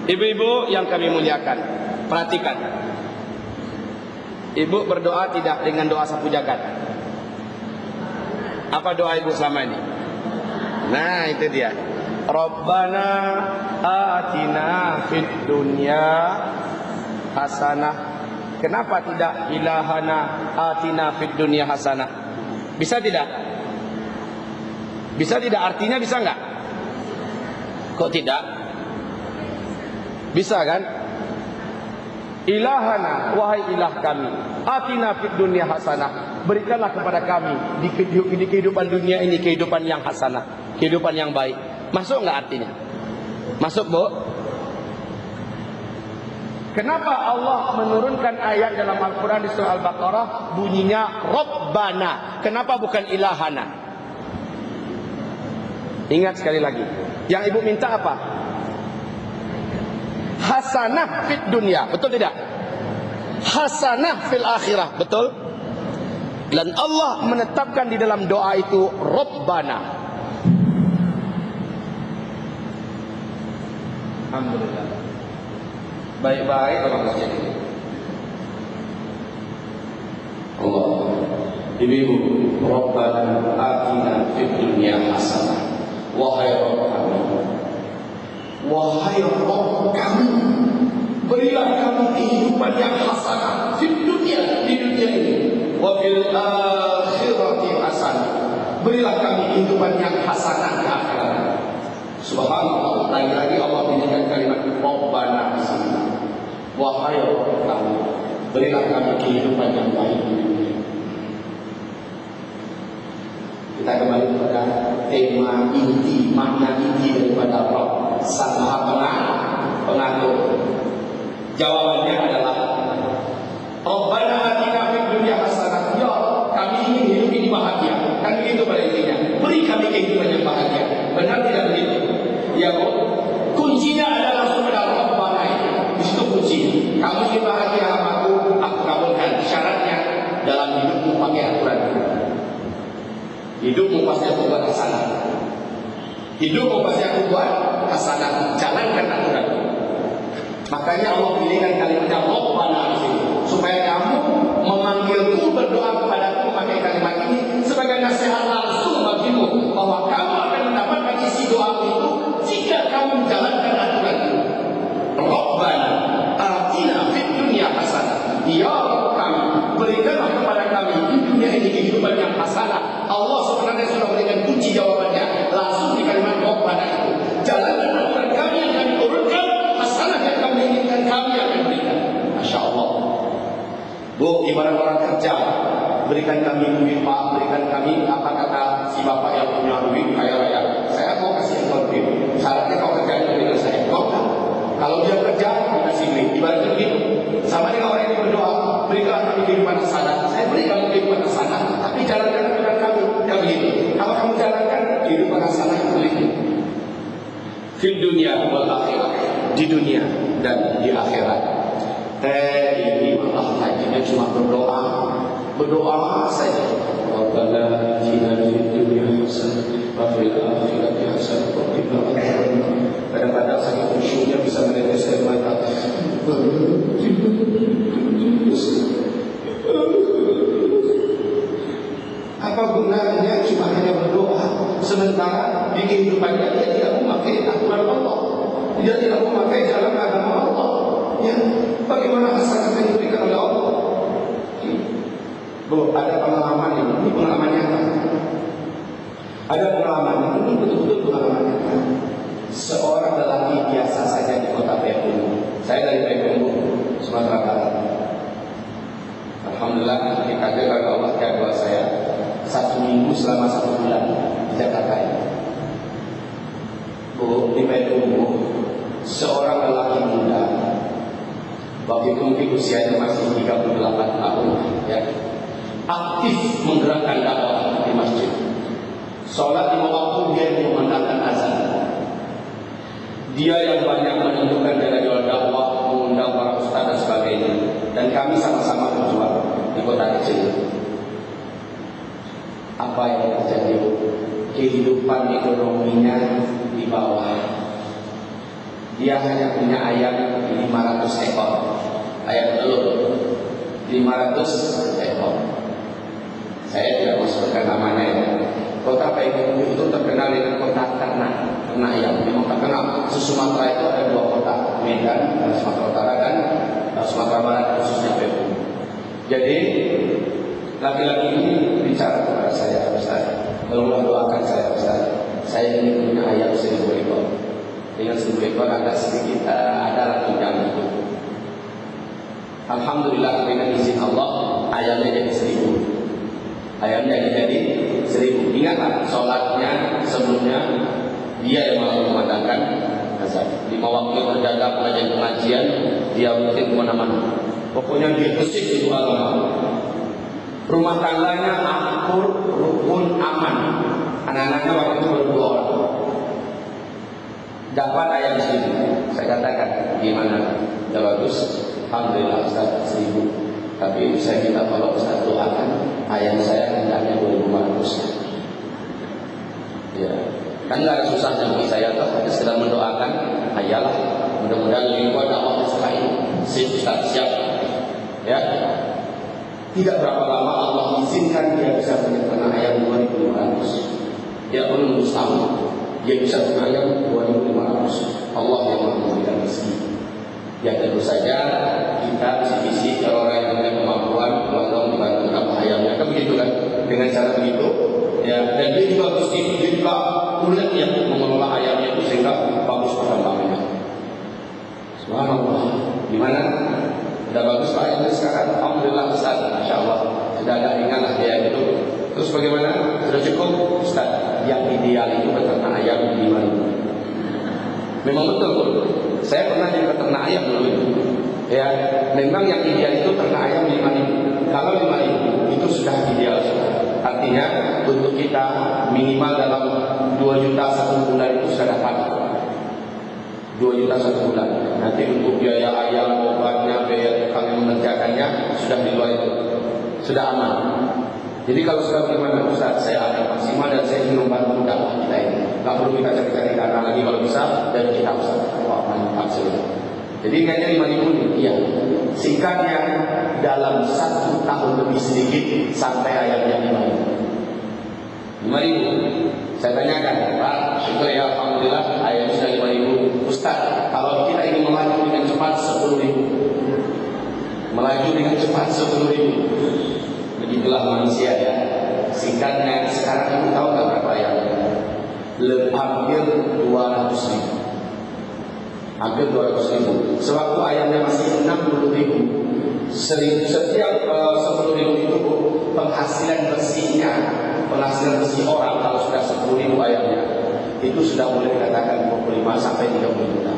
Ibu-ibu yang kami muliakan, perhatikan. Ibu berdoa tidak dengan doa sapu jagat. Apa doa ibu selama ini? Nah, itu dia. Rabbana atina fid dunya hasanah. Kenapa tidak ilahana atina fid dunya hasanah? Bisa tidak? Bisa tidak? Artinya bisa enggak? Kok tidak? Bisa kan? Ilahana, wahai ilah kami, atina fid dunya hasanah. Berikanlah kepada kami di kehidupan dunia ini kehidupan yang hasanah, kehidupan yang baik. Masuk enggak artinya? Masuk, Bu? Kenapa Allah menurunkan ayat dalam Al-Quran di surah Al-Baqarah bunyinya Rabbana? Kenapa bukan ilahana? Ingat sekali lagi. Yang ibu minta apa? Hasanah fid dunya, betul tidak? Hasanah fil akhirah, betul? Dan Allah menetapkan di dalam doa itu Rabbana. Alhamdulillah. Baik-baik orang jadi. Allah. Ibu, Rabbana atina fid dunya hasanah. Wahai Rabb kami, wahai Rabb kami, berilah kami kehidupan yang hasanah di dunia ini, wa fil akhirati hasanah, berilah kami kehidupan yang hasanah di akhirat. Subhanallah, lagi-lagi Allah berikan kalimat Rabbana di sini. Wahai Rabb kami, berilah kami kehidupan yang baik di dunia. Kita kembali kepada tema inti, makna inti daripada Rabb, Sang Maha Pengatur. Jawabannya adalah Rabbana atina fid dunya hasanah. Ya, kami ingin hidup ini bahagia. Kan begitu pada intinya. Beri kami kehidupan yang bahagia. Benar tidak begitu? Ya, Bu. Kuncinya adalah kepada Rabbana. Di situ kunci. Kamu ingin bahagia aku kabulkan. Syaratnya dalam hidupmu pakai aturan. Hidupmu pasti aku buat hasanah. Hidupmu pasti aku buat hasanah. Jalankan aturan. Makanya Allah pilihkan kalimatnya Rabbana di sini, supaya kamu memanggilku berdoa kepadaku memakai kalimat ini sebagai nasihat langsung bagimu bahwa kamu akan mendapatkan isi doa itu jika kamu menjalankan aturan itu. Rabbana atina fid dunya hasanah. Ya kami, berikanlah kepada kami di dunia ini kehidupan yang hasanah. Allah sebenarnya sudah berikan kunci jawabannya langsung di kalimat Rabbana itu. Jalankan aturan kami yang kami turunkan, hasanah yang kami inginkan kami akan berikan. Masya Allah. Bu, ibarat orang kerja, berikan kami duit Pak, berikan kami apa kata si bapak yang punya duit kaya raya. Saya mau kasih engkau duit. Syaratnya kau kerja dengan saya. Kau kan? Kalau dia kerja, kasih duit. Ibaratnya begitu. Sama dengan orang yang berdoa, berikan kami kehidupan hasanah. Saya berikan kehidupan hasanah, tapi jalankan aturan kami. Ya begitu. Kalau kamu jalankan kehidupan hasanah itu begitu. Di dunia wal akhirat, di dunia dan di akhirat. Ini malah hajinya cuma berdoa saja. Rabbana atina fid dunya hasanah wa fil akhirati hasanah wa qina adzabannar. Kadang-kadang saking khusyuknya bisa menetes air mata. Apa gunanya cuma hanya berdoa sementara di kehidupannya dia tidak memakai aturan Allah, dia tidak memakai jalan agama Allah. Ya, bagaimana Bu, ada pengalaman ini pengalaman nyata. Ada pengalaman ini betul-betul pengalaman nyata. Seorang lelaki biasa saja di kota Payakumbuh. Saya dari Payakumbuh, Sumatera Barat. Alhamdulillah ditakdirkan Allah jadwal saya 1 minggu selama 1 bulan di Jakarta ini. Bu, di Payakumbuh, seorang lelaki muda, waktu itu mungkin usianya masih 38 tahun, ya, aktif menggerakkan dakwah di masjid. Sholat 5 waktu dia mengumandangkan azan. Dia yang banyak menentukan jadwal dakwah, mengundang para ustaz dan sebagainya. Dan kami sama-sama berjuang di kota kecil. Apa yang terjadi? Kehidupan ekonominya di bawah. Dia hanya punya ayam 500 ekor, ayam telur 500 ekor. Saya tidak masukkan namanya ya. Kota Payakumbuh itu terkenal dengan kota ternak ayam. Memang terkenal. Sumatera itu ada 2 kota, Medan, Sumatera Utara dan Sumatera Barat, khususnya Payakumbuh. Jadi laki-laki ini bicara kepada saya, Ustaz, tolonglah doakan saya, Ustaz. Saya ingin punya ayam 1000 ekor. Dengan 1000 ekor agak sedikit ada lagi yang itu. Alhamdulillah dengan izin Allah ayamnya jadi 1000. Ayamnya jadi 1000. Ingatlah sholatnya sebelumnya dia yang malah mengatakan azan. 5 waktu terjaga pengajian dia rutin kemana-mana. Pokoknya dia bersih itu agama. Rumah tangganya akur, rukun, aman. Anak-anaknya waktu itu baru 2 orang. Dapat ayam 1000. Saya katakan gimana? Ya bagus. Alhamdulillah Ustaz 1000. Tapi saya minta tolong Ustaz doakan ayam saya hendaknya 2500. Ya, kan nggak ada susahnya bagi saya toh, hanya sedang mendoakan. Ayalah, mudah-mudahan lebih kuat dakwah sekali. Ustaz siap. Ya, tidak berapa lama Allah izinkan dia bisa punya ayam 2500. Dia pun menunggu setahun, dia bisa punya ayam 2500. Allah yang memberikan rezeki. Ya tentu saja kita bisik-bisik kalau orang yang punya kemampuan, tolong dibantu dapat ayamnya, kan begitu kan? Dengan cara begitu, ya. Dan dia juga bisik, dia juga ulet ya mengelola ayamnya itu sehingga bagus perkembangannya. Subhanallah. Gimana? Sudah bagus Pak ayamnya sekarang? Alhamdulillah Ustaz, Masya Allah. Sudah agak ringan lah dia itu. Terus bagaimana? Sudah cukup Ustaz? Yang ideal itu beternak ayam 5.000. Memang betul. Saya pernah jadi peternak ayam dulu itu. Ya, memang yang ideal itu ternak ayam 5.000. Kalau 5.000 itu sudah ideal. Artinya untuk kita minimal dalam 2 juta 1 bulan itu sudah dapat. 2 juta 1 bulan. Nanti untuk biaya ayam, obatnya, biaya tukang yang mengerjakannya sudah di luar itu. Sudah aman. Jadi kalau sudah bagaimana Ustaz, saya ada maksimal dan saya ingin membantu dakwah kita ini. Gak perlu kita cari-cari dana lagi kalau bisa dari kita Ustaz. Wah, mantap sekali. Jadi kayaknya 5.000 nih, iya. Singkatnya dalam 1 tahun lebih sedikit sampai ayamnya 5.000. 5.000. Saya tanyakan, Pak, syukur ya Alhamdulillah ayam sudah 5.000. Ustaz, kalau kita ingin melaju dengan cepat 10.000. Melaju dengan cepat 10.000. Begitulah manusia ya. Singkatnya sekarang kamu tahu nggak berapa ayamnya? Hampir 200.000. Hampir 200.000. Sewaktu ayamnya masih 60.000. Setiap 10.000 itu penghasilan bersih orang kalau sudah 10.000 ayamnya itu sudah boleh dikatakan 25 sampai 30 juta.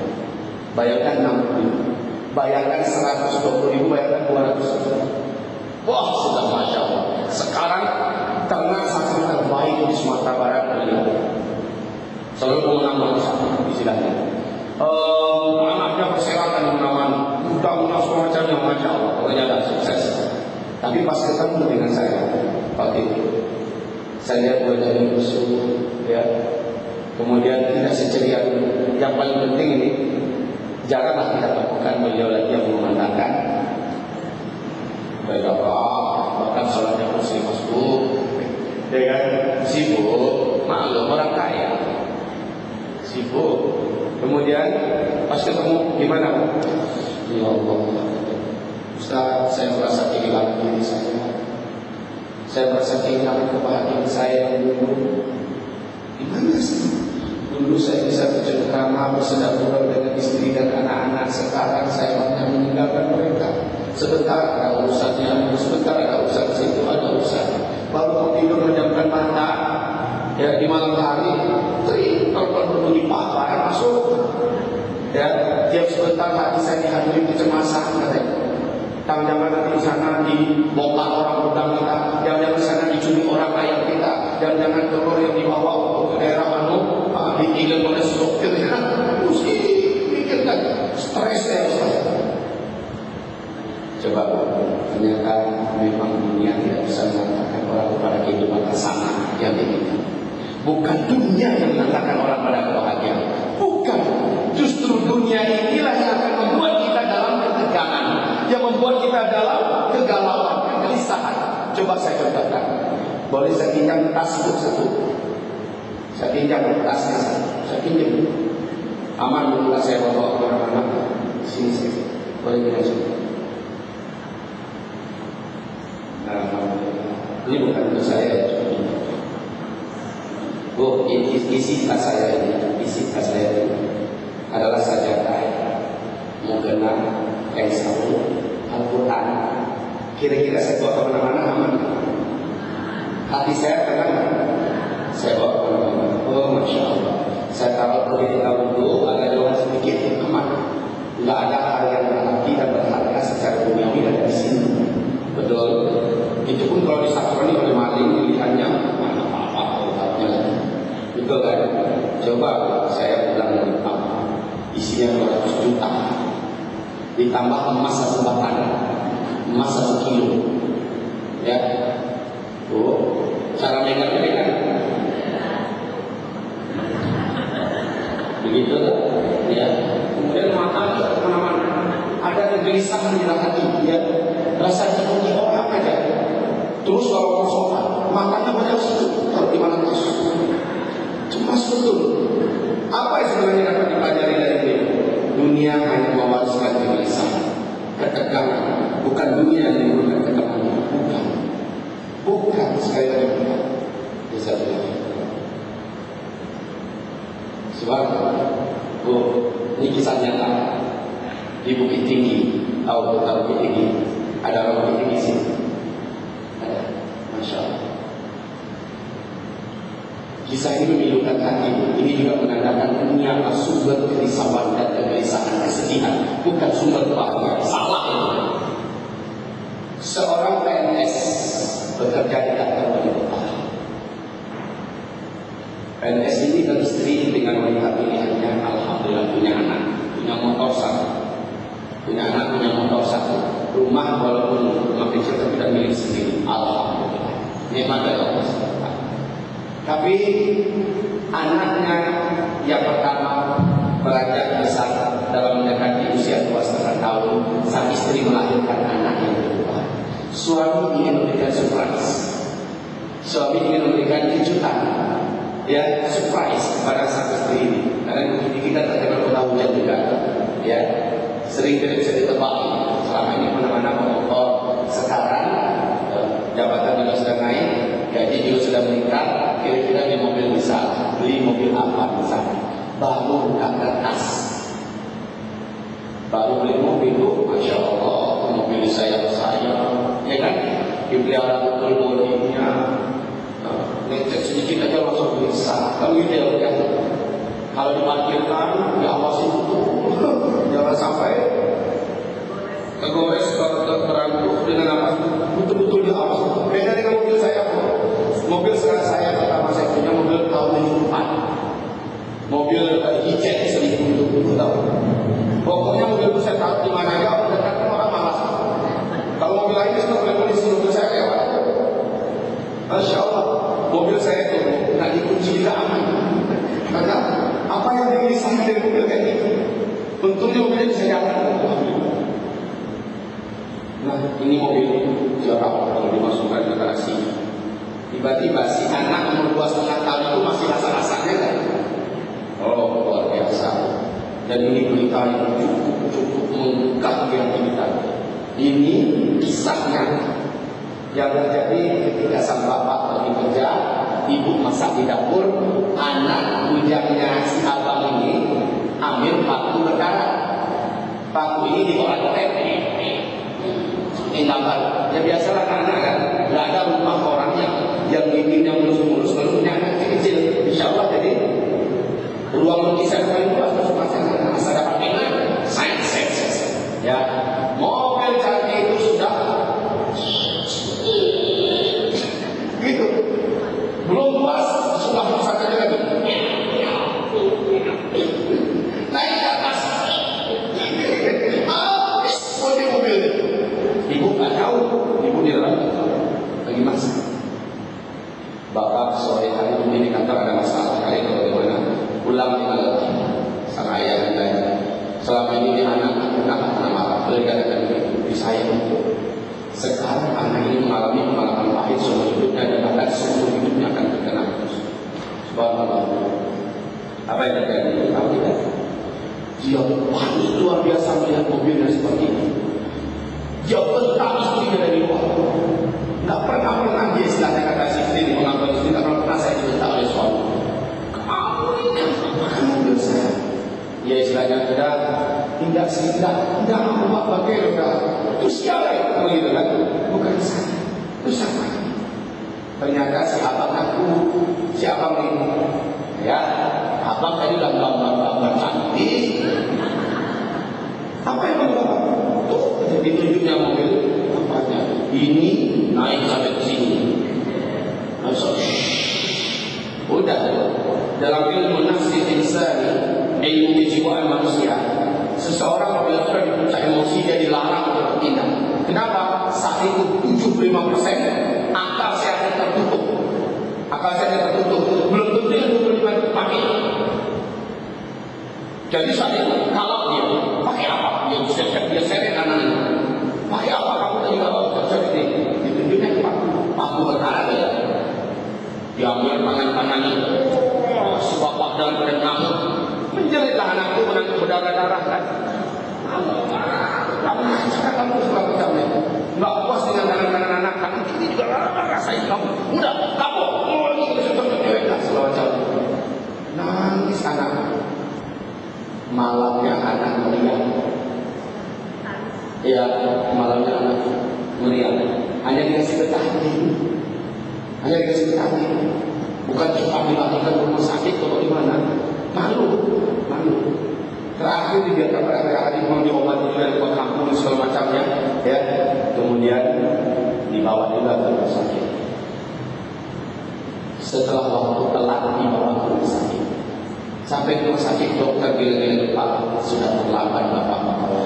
Bayangkan 60.000. Bayangkan 120.000, bayangkan 200.000. Wah, sudah Masya Allah. Sekarang ternak sapi terbaik di Sumatera Barat ini. Selalu mengaman istilahnya. Anaknya berserakan mengaman, mudah-mudahan semacamnya Masya Allah. Pokoknya ada sukses. Tapi pas ketemu dengan saya, waktu itu saya lihat wajahnya lusuh, ya. Kemudian tidak seceria. Yang paling penting ini, jaranglah kita temukan beliau lagi yang mengatakan baik apa, bahkan sholatnya masih masuk, ya kan? Sibuk, maklum orang kaya, sibuk. Kemudian pas ketemu gimana? Ya Allah, Ustaz, saya merasa kehilangan diri saya. Saya merasa kehilangan kebahagiaan saya yang dulu. Di mana sih? Dulu saya bisa bercengkrama, bersedekah dengan istri dan anak-anak. Sekarang saya hanya meninggalkan mereka. Sebentar ada urusannya, sebentar ada urusan situ, ada urusan. Baru mau tidur menjamkan mata, ya di malam hari, kalau perlu dipapar masuk. Ya, tiap sebentar hati saya dihantui kecemasan, katanya. Jangan-jangan nanti di sana dibongkar orang hutang kita, jangan-jangan di sana dicuri orang ayam kita, jangan-jangan telur yang dibawa ke daerah Manu ditinggal oleh sopirnya. Mesti pikirkan, stres ya Ustaz. Coba, ternyata memang dunia tidak bisa mengantarkan orang kepada kehidupan kesana yang diinginkan. Bukan dunia yang mengantarkan orang pada kebahagiaan. Bukan. Justru dunia inilah yang akan membuat kita dalam ketegangan, yang membuat kita dalam kegalauan, kegelisahan. Coba saya contohkan. Boleh saya pinjam tas itu satu? Saya pinjam tasnya satu. Saya pinjam. Aman dulu saya bawa kemana-mana. Sini. Boleh pinjam sini. Ini bukan untuk saya. Bu, isi tas saya ini, adalah sajadah, mukena, kain sabun, Al-Quran. Kira-kira saya bawa kemana-mana aman? Hati saya tenang. Saya bawa kemana-mana. Oh, Masya Allah. Saya taruh di dalam wudhu, agak jauh sedikit aman. Tidak ada hal yang berarti dan berharga secara duniawi dan di sini. Betul. Itu pun kalau disatroni oleh maling, pilihannya mana apa-apa. Betul kan? Coba saya bilang isinya 200 juta ditambah emas 1 batang, emas 1 kilo, ya. Cara megangnya kan begitu kan? Ya. Kemudian mata juga kemana-mana, ada kegelisahan di dalam hati, ya. Rasanya punya orang aja. Terus kalau mau sholat, matanya banyak situ, kalau di mana terus cemas betul. Apa yang sebenarnya dapat dipelajari dari ini? Dunia hanya mewariskan kegelisahan, ketegangan. Bukan dunia yang menimbulkan ketegangan. Bukan sekali lagi bukan. Bisa bilang. Sebab, ini kisah nyata di Bukit Tinggi. Tahu Bukit Tinggi? Ada orang Bukit Tinggi sini. Ada, Masya Allah. Kisah ini memilukan hati. Ini juga menandakan dunia adalah sumber kerisauan dan kegelisahan, kesedihan, bukan sumber kebahagiaan. Salah itu. Seorang PNS bekerja di kantor pemerintah. PNS ini dan istri dengan melihat pilihannya, alhamdulillah punya anak, punya motor satu, rumah walaupun rumah kecil tapi tidak milik sendiri. Alhamdulillah. Nikmat dari Allah. Tapi anaknya yang pertama beranjak besar dalam mendekati usia 2,5 tahun, sang istri melahirkan anak yang kedua. Suami ingin memberikan surprise, suami ingin memberikan kejutan, ya, surprise kepada sang istri ini. Karena kita terjadi kota hujan juga, ya, sering tidak bisa ditebak. Selama ini mana-mana motor, sekarang jabatan juga sudah naik, gaji juga sudah meningkat. Kira-kira di mobil bisa beli mobil apa misalnya, baru buka kertas, baru beli mobil itu, Masya Allah, mobil saya, ya kan, dipelihara betul bodinya, lecet sedikit aja langsung bisa, kan gitu ya. Kalau diparkirkan, diawasi betul, jangan sampai kegores terangkuh dengan apa, betul-betul diawasi. Beda dengan mobil saya, mobil saya pertama saya punya mobil tahun 74, mobil hijet 1000 tahu. Pokoknya mobil itu saya taruh di mana aja, orang dekat orang malas. Kalau mobil lain itu boleh polisi, mobil saya lewat. Masya Allah, mobil saya itu nggak dikunci juga aman. Karena apa yang digelisahkan dari mobil kayak gitu, untungnya mobilnya bisa jalan. Nah, ini mobil jarak kalau dimasukkan ke garasi. Tiba-tiba si anak umur 2,5 tahun itu masih rasa-rasanya kan? Oh, luar biasa. Dan ini berita yang cukup menggugah di hati kita. Ini kisahnya Yang terjadi ketika sang bapak pergi kerja, ibu masak di dapur, anak bujangnya si abang ini ambil paku berkarat. Paku ini diorek-orek, tindakan. Ya biasalah anak kan, nggak ada rumah orang yang bikinnya mulus-mulus, mulusnya kecil. Insya Allah jadi ruang lukisan paling luas masing-masing. Masa dapat dengan sains. Ya, mobil canggih itu sudah gitu. Belum puas, sudah rusak aja lagi. Naik ke atas. Kunci mobil. Ibu nggak tahu, ibu di dalam lagi masak. Bapak sore hari ini di kantor ada masalah kali kalau gimana? Pulang tinggal lagi. Sang ayah ditanya. Selama ini anak kenapa marah? Beliau dikatakan di saya untuk sekarang anak ini mengalami pengalaman pahit seumur hidupnya dan bahkan seumur hidupnya akan terkena terus. Subhanallah. Apa yang terjadi? Tahu tidak? Dia panik luar biasa melihat mobilnya seperti ini. Dia bentak istrinya dari luar. Tidak pernah dia istilahnya kata istri ini mengaku istri, tidak pernah saya dibentak oleh suami. Kamu ini apa mobil saya? Ya istilahnya tidak aku pakai itu siapa ya? Begitu kan? Bukan saya, itu siapa? Ternyata si abang ini, ya abang tadi udah gambar cantik. Apa yang berubah? Tuh ditunjuknya mobil apanya? Ini naik sampai ke sini. Udah dalam ilmu nafsi insani, ilmu kejiwaan manusia, seseorang apabila sudah dipuncak emosi dia dilarang untuk bertindak. Kenapa? Saat itu 75% akal sehatnya tertutup. Belum tentu yang 25% pakai. Jadi saat itu kalau dia pakai apa? Dia seret anaknya. Pakai apa kamu tadi kalau seperti ini? Ditunjukkan paku berkarat ya. Diambil tangan-tangannya. Si bapak dalam keadaan ngamuk. Menjelitlah anakku menangkap berdarah-darah kan. Kamu suka kecamnya. Nggak puas dengan tangan-tangan anak kamu. Ini juga rasain kamu. Udah, kamu lagi ke selawat. Nangis anak. Malamnya anak meriang. Ya, malamnya anak meriang. Hanya dikasih betahnya. Bukan cuma dilakukan rumah sakit atau di mana. Malu. Terakhir dibiarkan pada hari mau diobati juga ke kampung segala macamnya, ya. Kemudian dibawa juga ke rumah sakit. Setelah waktu telat dibawa ke rumah sakit. Sampai ke rumah sakit dokter bilang Pak sudah terlambat bapak membawa.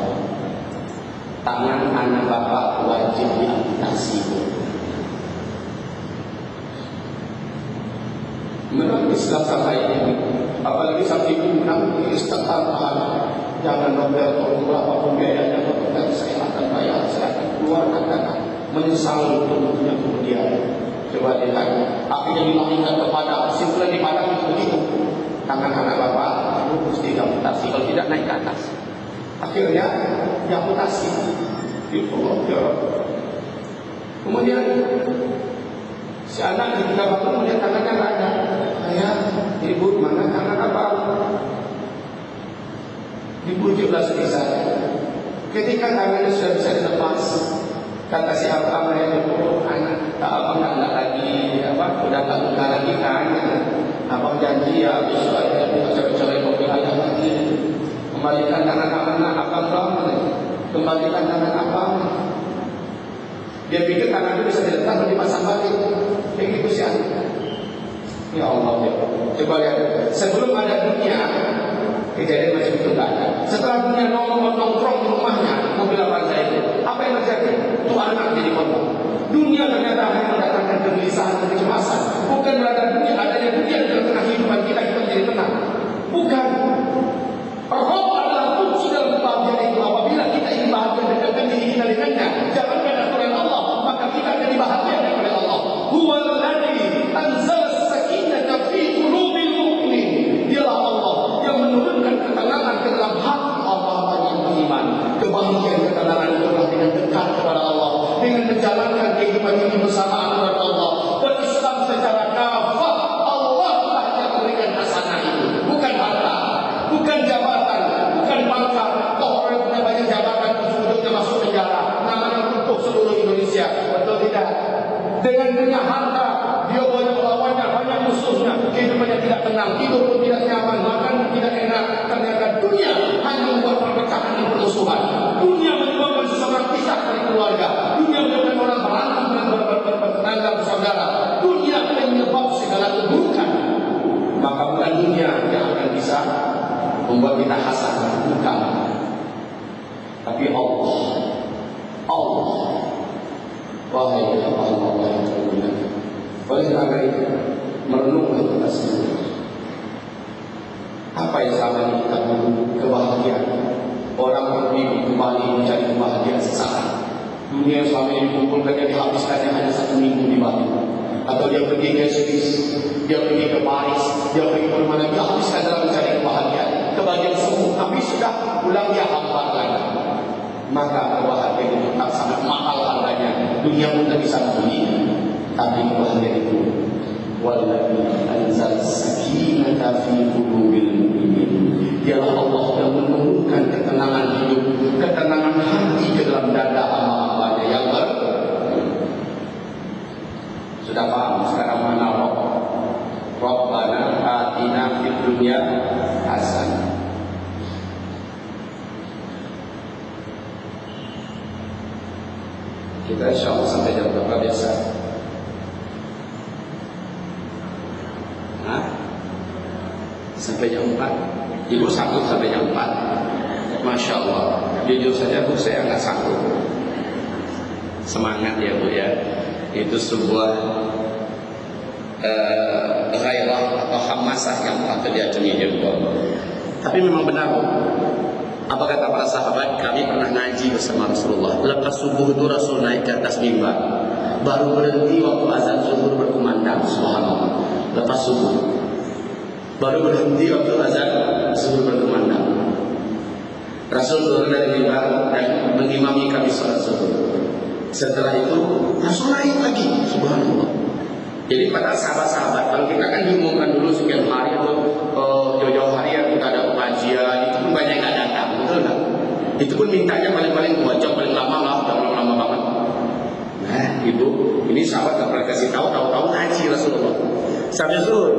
Tangan anak bapak wajib diamputasi. Menangislah sampai ini. Apalagi saat ibu menangis tertahan. Jangan dokter tolong berapapun biayanya dokter, saya akan bayar, saya akan keluarkan dana. Menyesal tentunya kemudian. Coba ditanya. Akhirnya dilarikan kepada simpulan di padang itu begitu. Tangan anak bapak harus diamputasi, kalau tidak naik ke atas. Akhirnya diamputasi. Itu ya. Kemudian si anak ketika bangun melihat tangannya nggak ada. Ayah, ibu mana tangan apa? Dibujuklah selesai. Ketika tangannya sudah bisa dilepas, kata si abang itu, anak, abang nggak lagi, udah tak luka lagi kan? Abang janji ya, besok aja kita cari-cari mobil ayah lagi. Kembalikan tangan abang, kembalikan tangan abang. Dia pikir tangan itu bisa diletak dan dipasang balik. Kayak gitu sih. Ya Allah, ya. Coba lihat. Sebelum ada dunia, kejadian macam itu tidak ada. Setelah dunia nongkrong di rumahnya, mobil apa saja itu, apa yang terjadi? Itu anak jadi korban. Dunia ternyata hanya mendatangkan kegelisahan dan kecemasan. Bukan berada dunia, adanya dunia di tengah kehidupan kita menjadi tenang. Bukan. Roh adalah kunci dalam kebahagiaan itu. Apabila kita ingin bahagia mendekatkan diri kita dengannya, jangan pada Tuhan Allah, maka kita akan dibahagiakan oleh Allah. Huwal ladzi anzala as-sakinata fi qulubil mu'minin. Dialah Allah yang menurunkan ketenangan ke dalam hati orang-orang yang beriman. Kebahagiaan ketenangan itu adalah dengan dekat kehidupan ini bersama aturan Allah. Berislam secara kafah, Allah lah yang memberikan hasanah itu, bukan harta, bukan jabatan, bukan pangkat. Orang punya banyak jabatan ujung-ujungnya masuk penjara, namanya runtuh seluruh Indonesia. Betul tidak? Dengan punya harta, dia banyak lawannya, banyak musuhnya, kehidupannya tidak tenang, tidur pun tidak nyaman, makan pun tidak enak. Ternyata dunia hanya membuat perpecahan dan permusuhan. Dunia menyebabkan seseorang pisah dari keluarga. Dunia menyebabkan orang berantem dan bertetangga bersaudara. Dunia penyebab segala keburukan. Maka bukan dunia yang akan bisa membuat kita hasad, bukan. Tapi Allah. Wahai Allah yang termulia. Oleh karena itu, merenunglah kita semua. Apa yang selama ini kita butuh? Kebahagiaan. Orang pergi kembali mencari kebahagiaan sesaat. Dunia yang selama ini dikumpulkannya, dihabiskannya hanya 1 minggu di Bali. Atau dia pergi ke Swiss, dia pergi ke Paris, dia pergi ke mana, dia habiskan dalam mencari kebahagiaan. Kebahagiaan semua, tapi sudah pulang dia hampa lagi. Maka kebahagiaan itu tak sangat mahal harganya. Dunia pun tak bisa membeli. Tapi kebahagiaan itu wallahi anzal sakinata fi qulubil mu'minin. Dialah Allah yang menurunkan ketenangan hidup, ketenangan hati ke dalam dada hamba-hambanya yang sudah paham sekarang mana Rabbana atina fid dunya hasanah. Kita insyaallah sampai jam berapa biasa? Sampai jam 4. Ibu sanggup sampai jam 4? Masya Allah. Jujur saja Bu, saya nggak sanggup. Semangat ya Bu ya. Itu sebuah gairah atau hamasah yang patut diacungi jempol. Tapi memang benar Bu. Apa kata para sahabat? Kami pernah ngaji bersama Rasulullah. Lepas subuh itu Rasul naik ke atas mimbar, baru berhenti waktu azan zuhur berkumandang. Subhanallah. Lepas subuh baru berhenti waktu azan zuhur berkumandang. Rasul turun dari mimbar dan mengimami kami salat zuhur. Setelah itu Rasul naik lagi. Subhanallah. Jadi pada sahabat-sahabat, kalau kita kan diumumkan dulu sekian hari atau jauh-jauh hari yang kita ada pengajian, itu pun banyak yang nggak datang, betul nggak? Itu pun mintanya paling-paling 2 jam paling lama lah, udah lama banget. Nah, Ibu, ini sahabat nggak pernah kasih tahu ngaji Rasulullah. Sampai zuhur,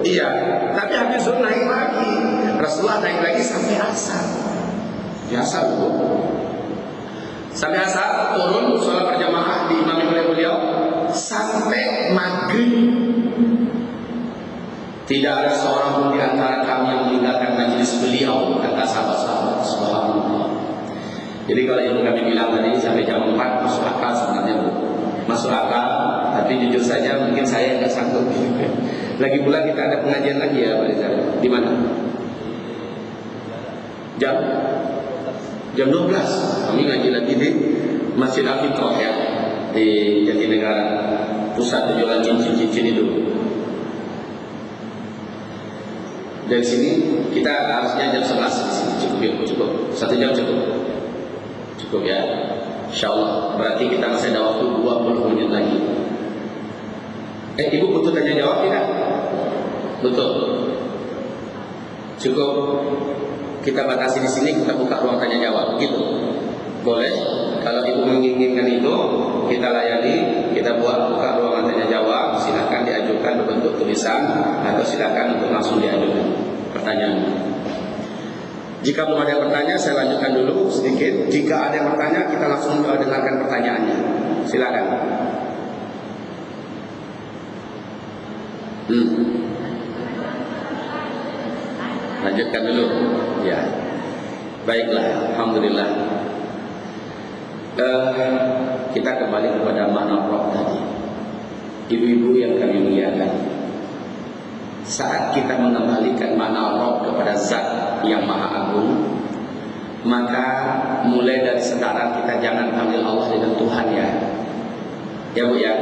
iya. Tapi habis zuhur naik lagi, Rasulullah naik lagi sampai asar. Biasa Bu. Sampai asar turun sholat berjamaah diimami oleh beliau sampai maghrib. Tidak ada seorang pun di antara kami yang meninggalkan majelis beliau, kata sahabat-sahabat. Subhanallah. Jadi kalau ibu kami bilang tadi sampai jam 4 masuk akal sebenarnya Bu. Masuk akal, tapi jujur saja mungkin saya nggak sanggup. Lagi pula kita ada pengajian lagi ya Pak Rizal. Di mana? Jam 12 kami ngaji lagi di Masjid Al-Fitrah ya, di Jatinegara, pusat penjualan cincin-cincin itu. Dari sini kita harusnya jam 11 di sini. Cukup ya, cukup. 1 jam cukup ya. Insyaallah. Berarti kita masih ada waktu 20 menit lagi. Ibu butuh tanya jawab tidak? Betul. Cukup. Kita batasi di sini, kita buka ruang tanya jawab, begitu. Boleh? Kalau ibu menginginkan itu, kita layani, kita buka ruangan tanya jawab. Silakan diajukan berbentuk tulisan atau silakan untuk langsung diajukan pertanyaan. Jika belum ada yang bertanya, saya lanjutkan dulu sedikit. Jika ada yang bertanya, kita langsung dengarkan pertanyaannya. Silakan. Lanjutkan dulu. Ya. Baiklah, alhamdulillah. Kita kembali kepada makna roh tadi. Ibu-ibu yang kami muliakan, saat kita mengembalikan makna roh kepada zat yang maha agung, maka mulai dari sekarang kita jangan panggil Allah dengan Tuhan ya. Ya Bu ya.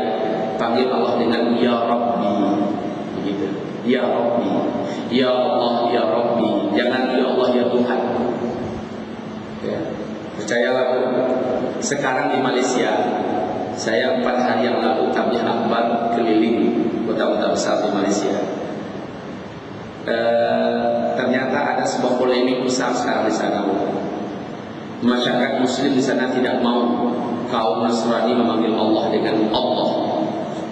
Panggil Allah dengan Ya Rabbi. Begitu. Ya Rabbi, Ya Allah, Ya Rabbi. Jangan Ya Allah, Ya Tuhan ya. Percayalah Bu, sekarang di Malaysia Saya 4 hari yang lalu tabligh akbar keliling kota-kota besar di Malaysia. Ternyata ada sebuah polemik besar sekarang di sana. Masyarakat Muslim di sana tidak mau kaum Nasrani memanggil Allah dengan Allah.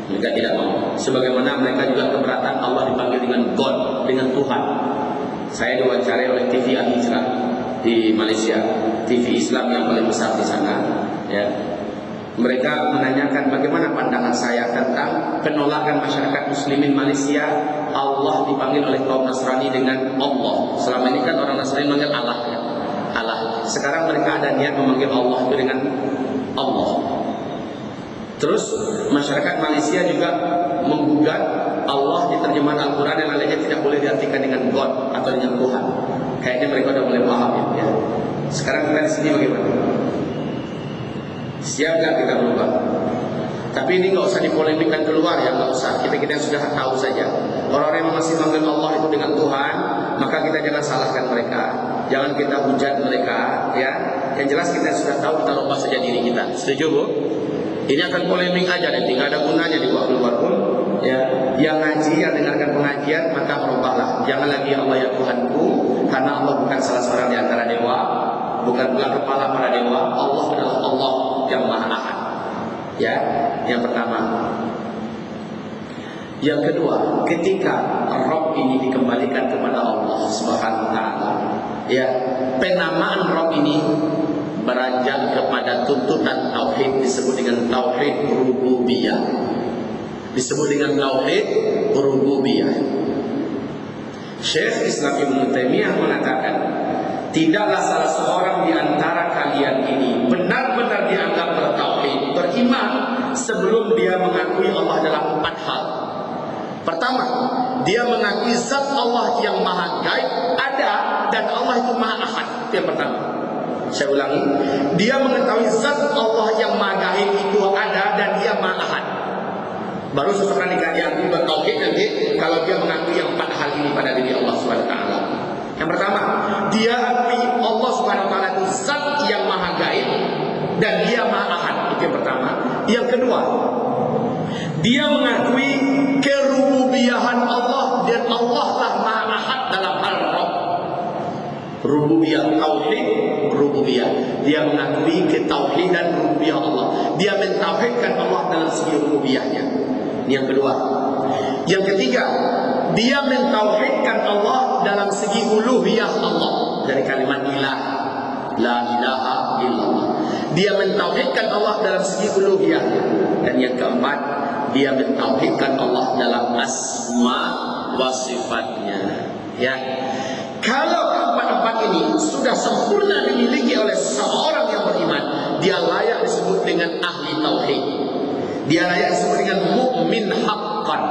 Mereka tidak mau. Sebagaimana mereka juga keberatan Allah dipanggil dengan God, dengan Tuhan. Saya diwawancarai oleh TV Al-Hijrah di Malaysia, TV Islam yang paling besar di sana. Ya. Mereka menanyakan bagaimana pandangan saya tentang penolakan masyarakat Muslimin Malaysia Allah dipanggil oleh kaum Nasrani dengan Allah. Selama ini kan orang Nasrani memanggil Allah, ya. Allah. Sekarang mereka ada niat memanggil Allah itu dengan Allah. Terus masyarakat Malaysia juga menggugat Allah di terjemahan Al-Quran yang lainnya tidak boleh diartikan dengan God atau dengan Tuhan. Kayaknya mereka udah mulai paham, ya. Sekarang kita di sini bagaimana? Siap nggak kita berubah? Tapi ini nggak usah dipolemikkan keluar, ya, nggak usah. Kita sudah tahu saja. Orang-orang yang masih manggil Allah itu dengan Tuhan, maka kita jangan salahkan mereka, jangan kita hujat mereka, ya. Yang jelas kita sudah tahu, kita ubah saja diri kita. Setuju, Bu? Ini akan polemik aja, nanti nggak ada gunanya dibawa keluar pun. Ya, yang ngaji, yang dengarkan pengajian, maka berubahlah. Jangan lagi Allah ya Tuhanku, karena Allah bukan salah seorang di antara dewa, bukan pula kepala para dewa. Allah adalah Allah yang Maha Ahad. Ya, yang pertama. Yang kedua, ketika Rabb ini dikembalikan kepada Allah Subhanahu wa taala, ya, penamaan Rabb ini beranjak kepada tuntutan tauhid, disebut dengan tauhid rububiyah. Disebut dengan tauhid rububiyah. Syekh Islam Ibnu Taimiyah mengatakan, tidaklah salah seorang di antara kalian ini benar-benar dianggap bertauhid, beriman, sebelum dia mengakui Allah dalam 4 hal. Pertama, dia mengakui zat Allah yang maha gaib ada, dan Allah itu maha ahad. Itu yang pertama. Saya ulangi, dia mengetahui zat Allah yang maha gaib itu ada dan dia maha ahad. Baru seseorang diakui bertauhid nanti kalau dia mengakui yang 4 hal ini pada diri Allah Subhanahu wa taala. Yang pertama, dia akui Allah Subhanahu wa taala itu zat yang maha gaib dan dia maha ahad. Itu yang pertama. Yang kedua, dia mengakui kerububiyahan Allah, dan Allah lah maha ahad dalam hal Rabb. Rububiyah, tauhid rububiyah. Dia mengakui ketauhidan rububiyah Allah. Dia mentauhidkan Allah dalam segi rububiyahnya. Ini yang kedua. Yang ketiga, dia mentauhidkan Allah dalam segi uluhiyah Allah, dari kalimat ilah, la ilaha illallah. Dia mentauhidkan Allah dalam segi uluhiyah. Dan yang keempat, dia mentauhidkan Allah dalam asma wa sifatnya. Ya. Kalau keempat-empat ini sudah sempurna dimiliki oleh seorang yang beriman, dia layak disebut dengan ahli tauhid. Dia layak disebut dengan mukmin haqqan,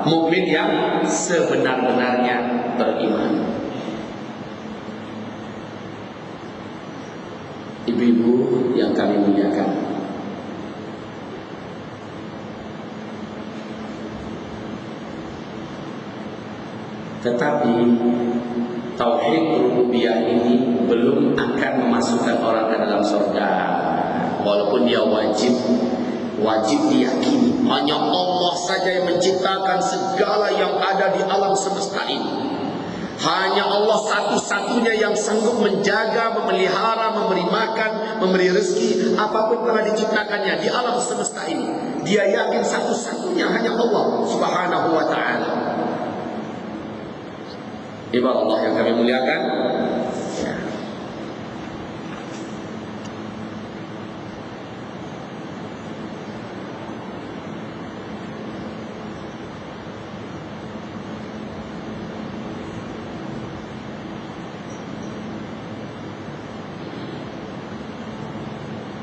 mukmin yang sebenar-benarnya beriman. Ibu-ibu yang kami muliakan, tetapi tauhid rububiyah ini belum akan memasukkan orang ke dalam surga. Walaupun dia wajib diyakini hanya Allah saja yang menciptakan segala yang ada di alam semesta ini. Hanya Allah satu-satunya yang sanggup menjaga, memelihara, memberi makan, memberi rezeki apapun telah diciptakannya di alam semesta ini. Dia yakin satu-satunya hanya Allah Subhanahu wa taala. Ibadah Allah yang kami muliakan, ya.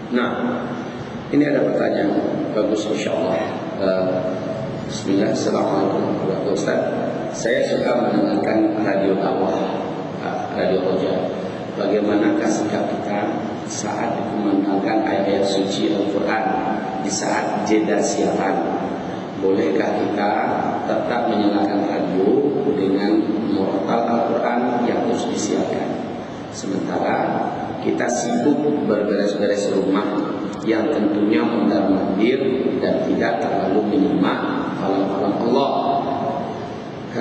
Nah, ini ada pertanyaan bagus, insyaallah. Bismillah, assalamualaikum warahmatullahi wabarakatuh. Saya suka mendengarkan radio dakwah, radio Roja. Bagaimanakah sikap kita saat dikumandangkan ayat-ayat suci Al-Quran di saat jeda siaran? Bolehkah kita tetap menyalakan radio dengan murotal Al-Quran yang terus disiarkan, sementara kita sibuk berberes-beres rumah yang tentunya mondar-mandir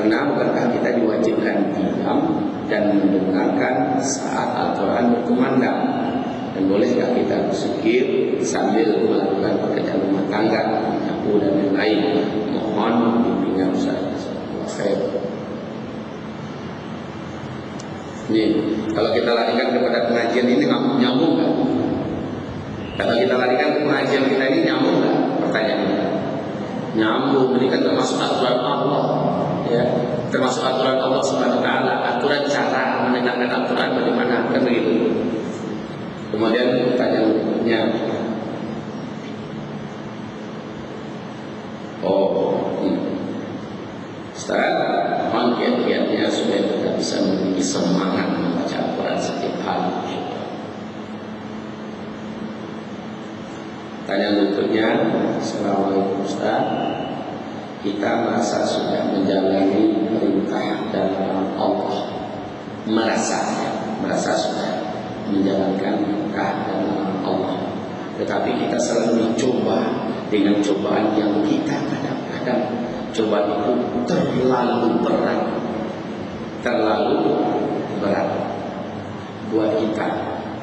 Karena bukankah kita diwajibkan diam dan mendengarkan saat Al-Quran berkumandang? Dan bolehkah kita berzikir sambil melakukan pekerjaan rumah tangga, menyapu dan lain-lain? Mohon bimbingan Ustaz. Nih, kalau kita larikan kepada pengajian ini nyambung nggak? Kalau kita larikan ke pengajian kita ini nyambung nggak? Pertanyaannya. Nyambung, ini kan termasuk aturan Allah, ya, termasuk aturan Allah Subhanahu Wa Taala, aturan cara mendengarkan Al-Quran bagaimana, kan begitu. Kemudian pertanyaan berikutnya, Ustaz, mohon kiat-kiatnya supaya kita bisa memiliki semangat membaca Al-Quran setiap hari. Pertanyaan berikutnya, Assalamualaikum Ustaz, kita merasa sudah menjalani perintah dari Allah, merasa sudah menjalankan perintah dari Allah, tetapi kita selalu dicoba dengan cobaan yang kita kadang-kadang cobaan itu terlalu berat buat kita.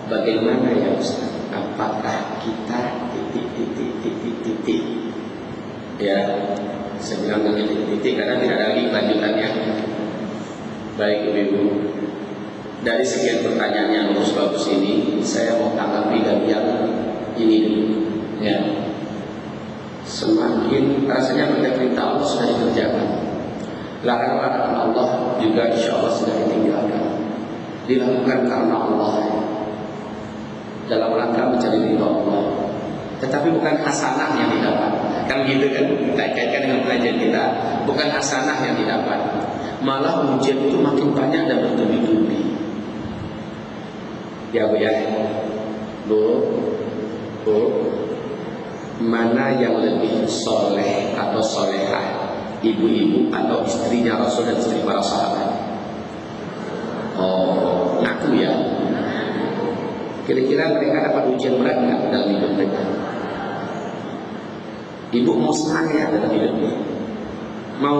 Bagaimana ya Ustaz? Apakah kita titik ya, saya bilang dengan titik karena tidak ada lagi kelanjutannya. Baik Ibu, dari sekian pertanyaan yang bagus ini, saya mau tanggapi dari yang ini dulu ya. Semakin rasanya perintah Allah sudah dikerjakan, larangan Allah juga insya Allah sudah ditinggalkan, dilakukan karena Allah, dalam rangka mencari ridha Allah. Tetapi bukan hasanah yang didapat, kan gitu kan? Kita kaitkan dengan pelajaran kita, bukan hasanah yang didapat, malah ujian itu makin banyak dan bertubi-tubi. Ya Bu ya, Bu, mana yang lebih soleh atau solehah, ibu-ibu atau istrinya Rasul dan istri para sahabat? Oh, ngaku ya. Kira-kira mereka dapat ujian berat nggak dalam hidup mereka? Ibu mau senang ya dalam hidupnya? Mau?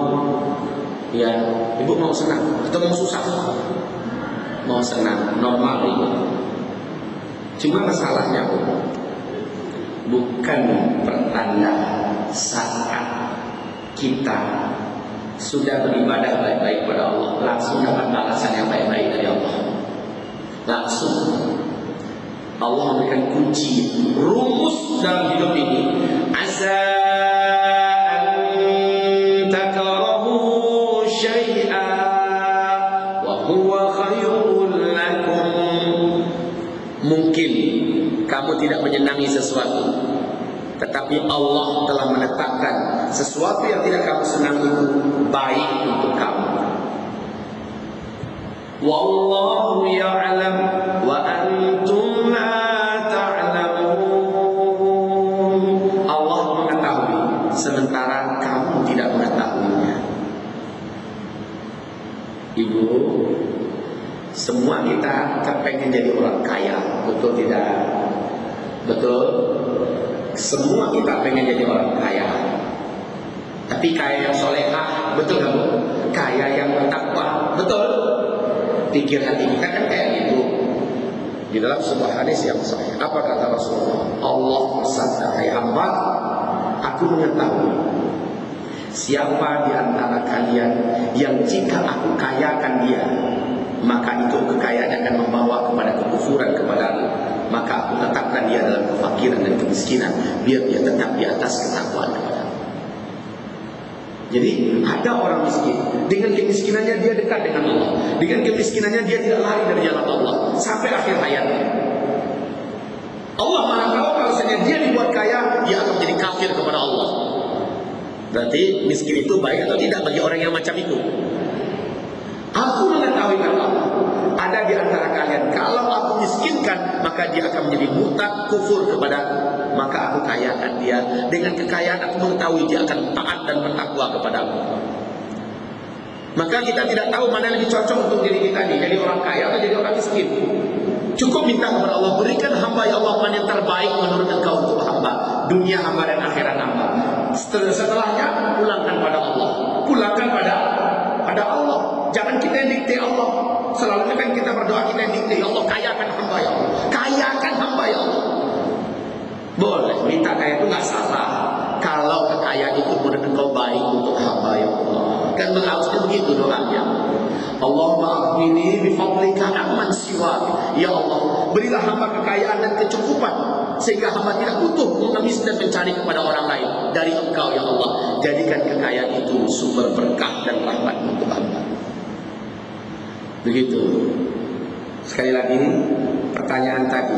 Ya, ibu mau senang atau mau susah? Mau senang, normal ibu. Cuma masalahnya bukan pertanda saat kita sudah beribadah baik-baik pada Allah langsung dapat balasan yang baik-baik dari Allah. Langsung Allah memberikan kunci rumus dalam hidup ini. Asa an takrahu syai'an wa huwa khairul lakum. Mungkin kamu tidak menyenangi sesuatu, tetapi Allah telah menetapkan sesuatu yang tidak kamu senang itu baik untuk kamu. Wallahu ya'lam wa antum la ta'lamun. Allah mengetahui sementara kamu tidak mengetahuinya. Ibu, semua kita kepengen jadi orang kaya, betul tidak? Betul. Semua kita pengen jadi orang kaya. Tapi kaya yang solehah, betul nggak Bu? Kaya yang bertakwa, betul? Pikir hati kita kan kayak gitu. Di dalam sebuah hadis yang sahih, apa kata Rasulullah? Allah bersabda, hai hamba, aku mengetahui siapa di antara kalian yang jika aku kayakan dia, maka itu kekayaan akan membawa kepada kekufuran kepadaku. Maka aku tetapkan dia dalam kefakiran dan kemiskinan, biar dia tetap di atas ketakwaan kepadaku. Jadi ada orang miskin, dengan kemiskinannya dia dekat dengan Allah, dengan kemiskinannya dia tidak lari dari jalan Allah sampai akhir hayatnya. Allah Maha tahu bahwasanya dia dibuat kaya, dia akan menjadi kafir kepada Allah. Berarti miskin itu baik atau tidak bagi orang yang macam itu? Aku mengetahui kata Allah, ada di antara kalian kalau aku miskinkan maka dia akan menjadi murtad kufur kepadaku, maka aku kayakan dia. Dengan kekayaan aku mengetahui dia akan taat dan bertakwa kepadaku. Maka kita tidak tahu mana yang lebih cocok untuk diri kita nih, jadi orang kaya atau jadi orang miskin. Cukup minta kepada Allah, berikan hamba ya Allah mana yang terbaik menurut Engkau untuk hamba, dunia hamba dan akhirat hamba. Setelahnya pulangkan pada Allah, pulangkan pada kepada Allah. Jangan kita yang dikte Allah. Selalunya kan kita berdoa kita yang dikte, ya Allah kayakan hamba ya Allah, kayakan hamba ya Allah. Boleh, minta kaya itu nggak salah. Kalau kekayaan itu menurut engkau baik untuk hamba ya Allah. Kan harusnya begitu doanya. Allahumma aghni bi fadlika amman siwak. Ya Allah, berilah hamba kekayaan dan kecukupan sehingga hamba tidak butuh mengemis dan mencari kepada orang lain dari engkau ya Allah. Jadikan kekayaan itu sumber berkah dan rahmat untuk hamba. Begitu. Sekali lagi pertanyaan tadi,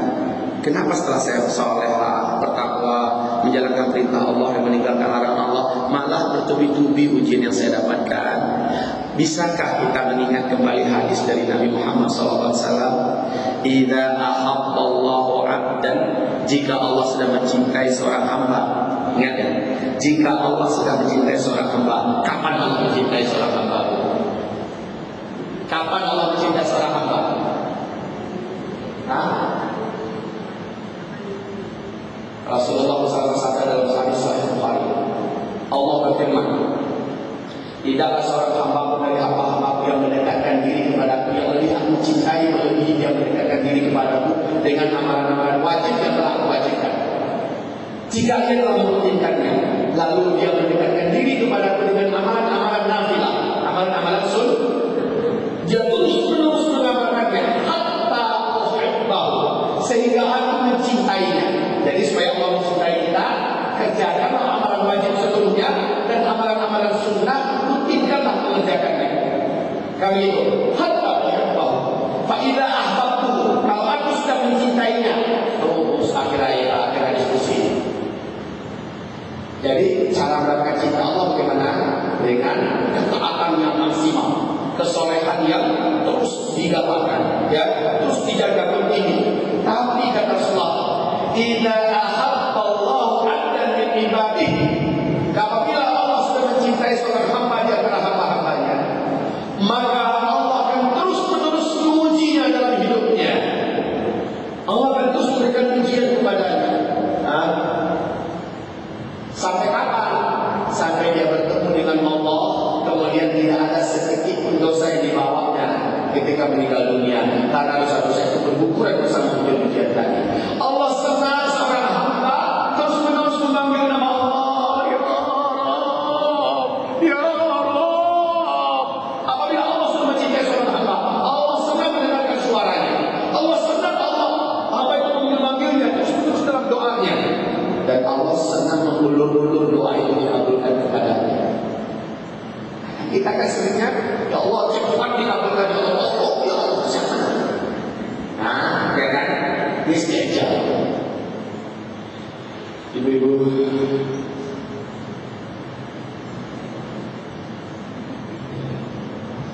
kenapa setelah saya salehah, bertakwa, menjalankan perintah Allah dan meninggalkan larangan Allah, malah bertubi-tubi ujian yang saya dapatkan? Bisakah kita mengingat kembali hadis dari Nabi Muhammad SAW? Idza ahabballahu 'abdan, jika Allah sedang mencintai seorang hamba. Ingat ya, jika Allah sedang mencintai seorang hamba, kapan Allah mencintai seorang hamba? Kapan Allah mencintai seorang hamba? Rasulullah bersabda dalam hadis Sahih Bukhari, Allah berfirman, tidaklah seorang hamba dari hamba-hamba yang mendekatkan diri kepadaku yang lebih aku cintai melebihi dia mendekatkan diri kepadaku dengan amalan-amalan wajib yang telah aku wajibkan. Jika ia telah merutinkannya, lalu dia mendekatkan diri kepadaku dengan amalan-amalan nafilah, amalan-amalan sunnah, dia terus-menerus mengamalkannya hatta uhibbahu, sehingga aku mencintainya. Jadi supaya Allah mencintai kita, kerjakanlah amalan wajib seluruhnya dan amalan-amalan sunnah rutinkanlah mengerjakannya. Kali itu hatta uhibbahu. Fa idza ahbabtu, kalau aku sudah mencintainya, terus akhir diskusi. Jadi cara mendapatkan cinta Allah bagaimana? Dengan ketaatan yang maksimal, kesolehan yang terus digapai, ya, terus dijaga tinggi. Tapi kata Rasulullah, idza ahabballahu 'abdan min ibadihi, apabila Allah sudah mencintai seorang hamba di antara hamba-hambanya, maka Allah akan terus-menerus mengujinya dalam hidupnya. Allah akan terus memberikan ujian kepadanya. Sampai kapan? Sampai dia bertemu dengan Allah, kemudian tidak ada sedikit pun dosa yang dibawanya ketika meninggal dunia, karena dosa-dosa itu berguguran bersama ujian tadi. Allah senang seorang hamba terus-menerus memanggil nama Allah, ya Rabb, ya Rabb. Apabila Allah sudah mencintai seorang hamba, Allah senang mendengarkan suaranya. Allah senang hamba itu memanggilnya terus-menerus dalam doanya. Dan Allah senang mengulur-ulur doa itu dikabulkan kepadanya. Kita kan seringnya, ya Allah cepat dikabulkan ya Allah, ya Allah cepat. Ya kan? Ini spesial. Ibu-ibu,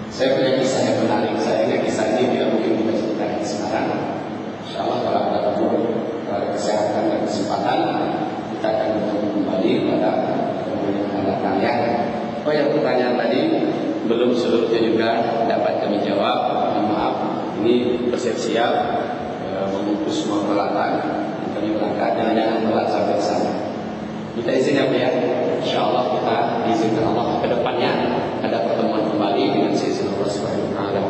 saya punya kisah yang menarik. Saya ingat kisah ini tidak mungkin kita ceritakan sekarang. Insyaallah kalau ada waktu, kalau ada kesehatan dan kesempatan, kita akan bertemu kembali pada pertemuan yang akan datang ya. Oh yang pertanyaan tadi belum seluruhnya juga dapat kami jawab. Mohon maaf, ini bersiap-siap memutus semua peralatan. Kami berangkat, jangan telat sampai ke sana. Kita izin ya Pak ya. Insyaallah kita diizinkan Allah ke depannya ada pertemuan kembali dengan seizin Allah Subhanahu wa taala.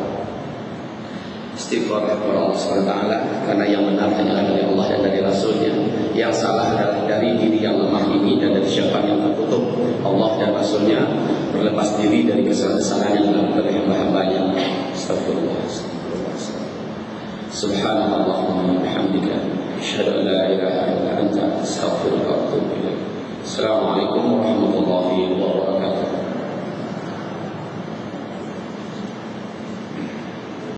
Istighfar kepada Allah Subhanahu wa taala, karena yang benar hanyalah dari Allah dan dari Rasulnya. Yang salah adalah dari diri yang lemah ini dan dari syaitan yang tertutup. Allah dan Rasulnya berlepas diri dari kesalahan-kesalahan yang dilakukan oleh hamba-hambanya. Astagfirullah. Subhanallahumma wa bihamdika, asyhadu an la ilaha illa anta, astaghfiruka wa atubu ilaik. Assalamualaikum warahmatullahi wabarakatuh.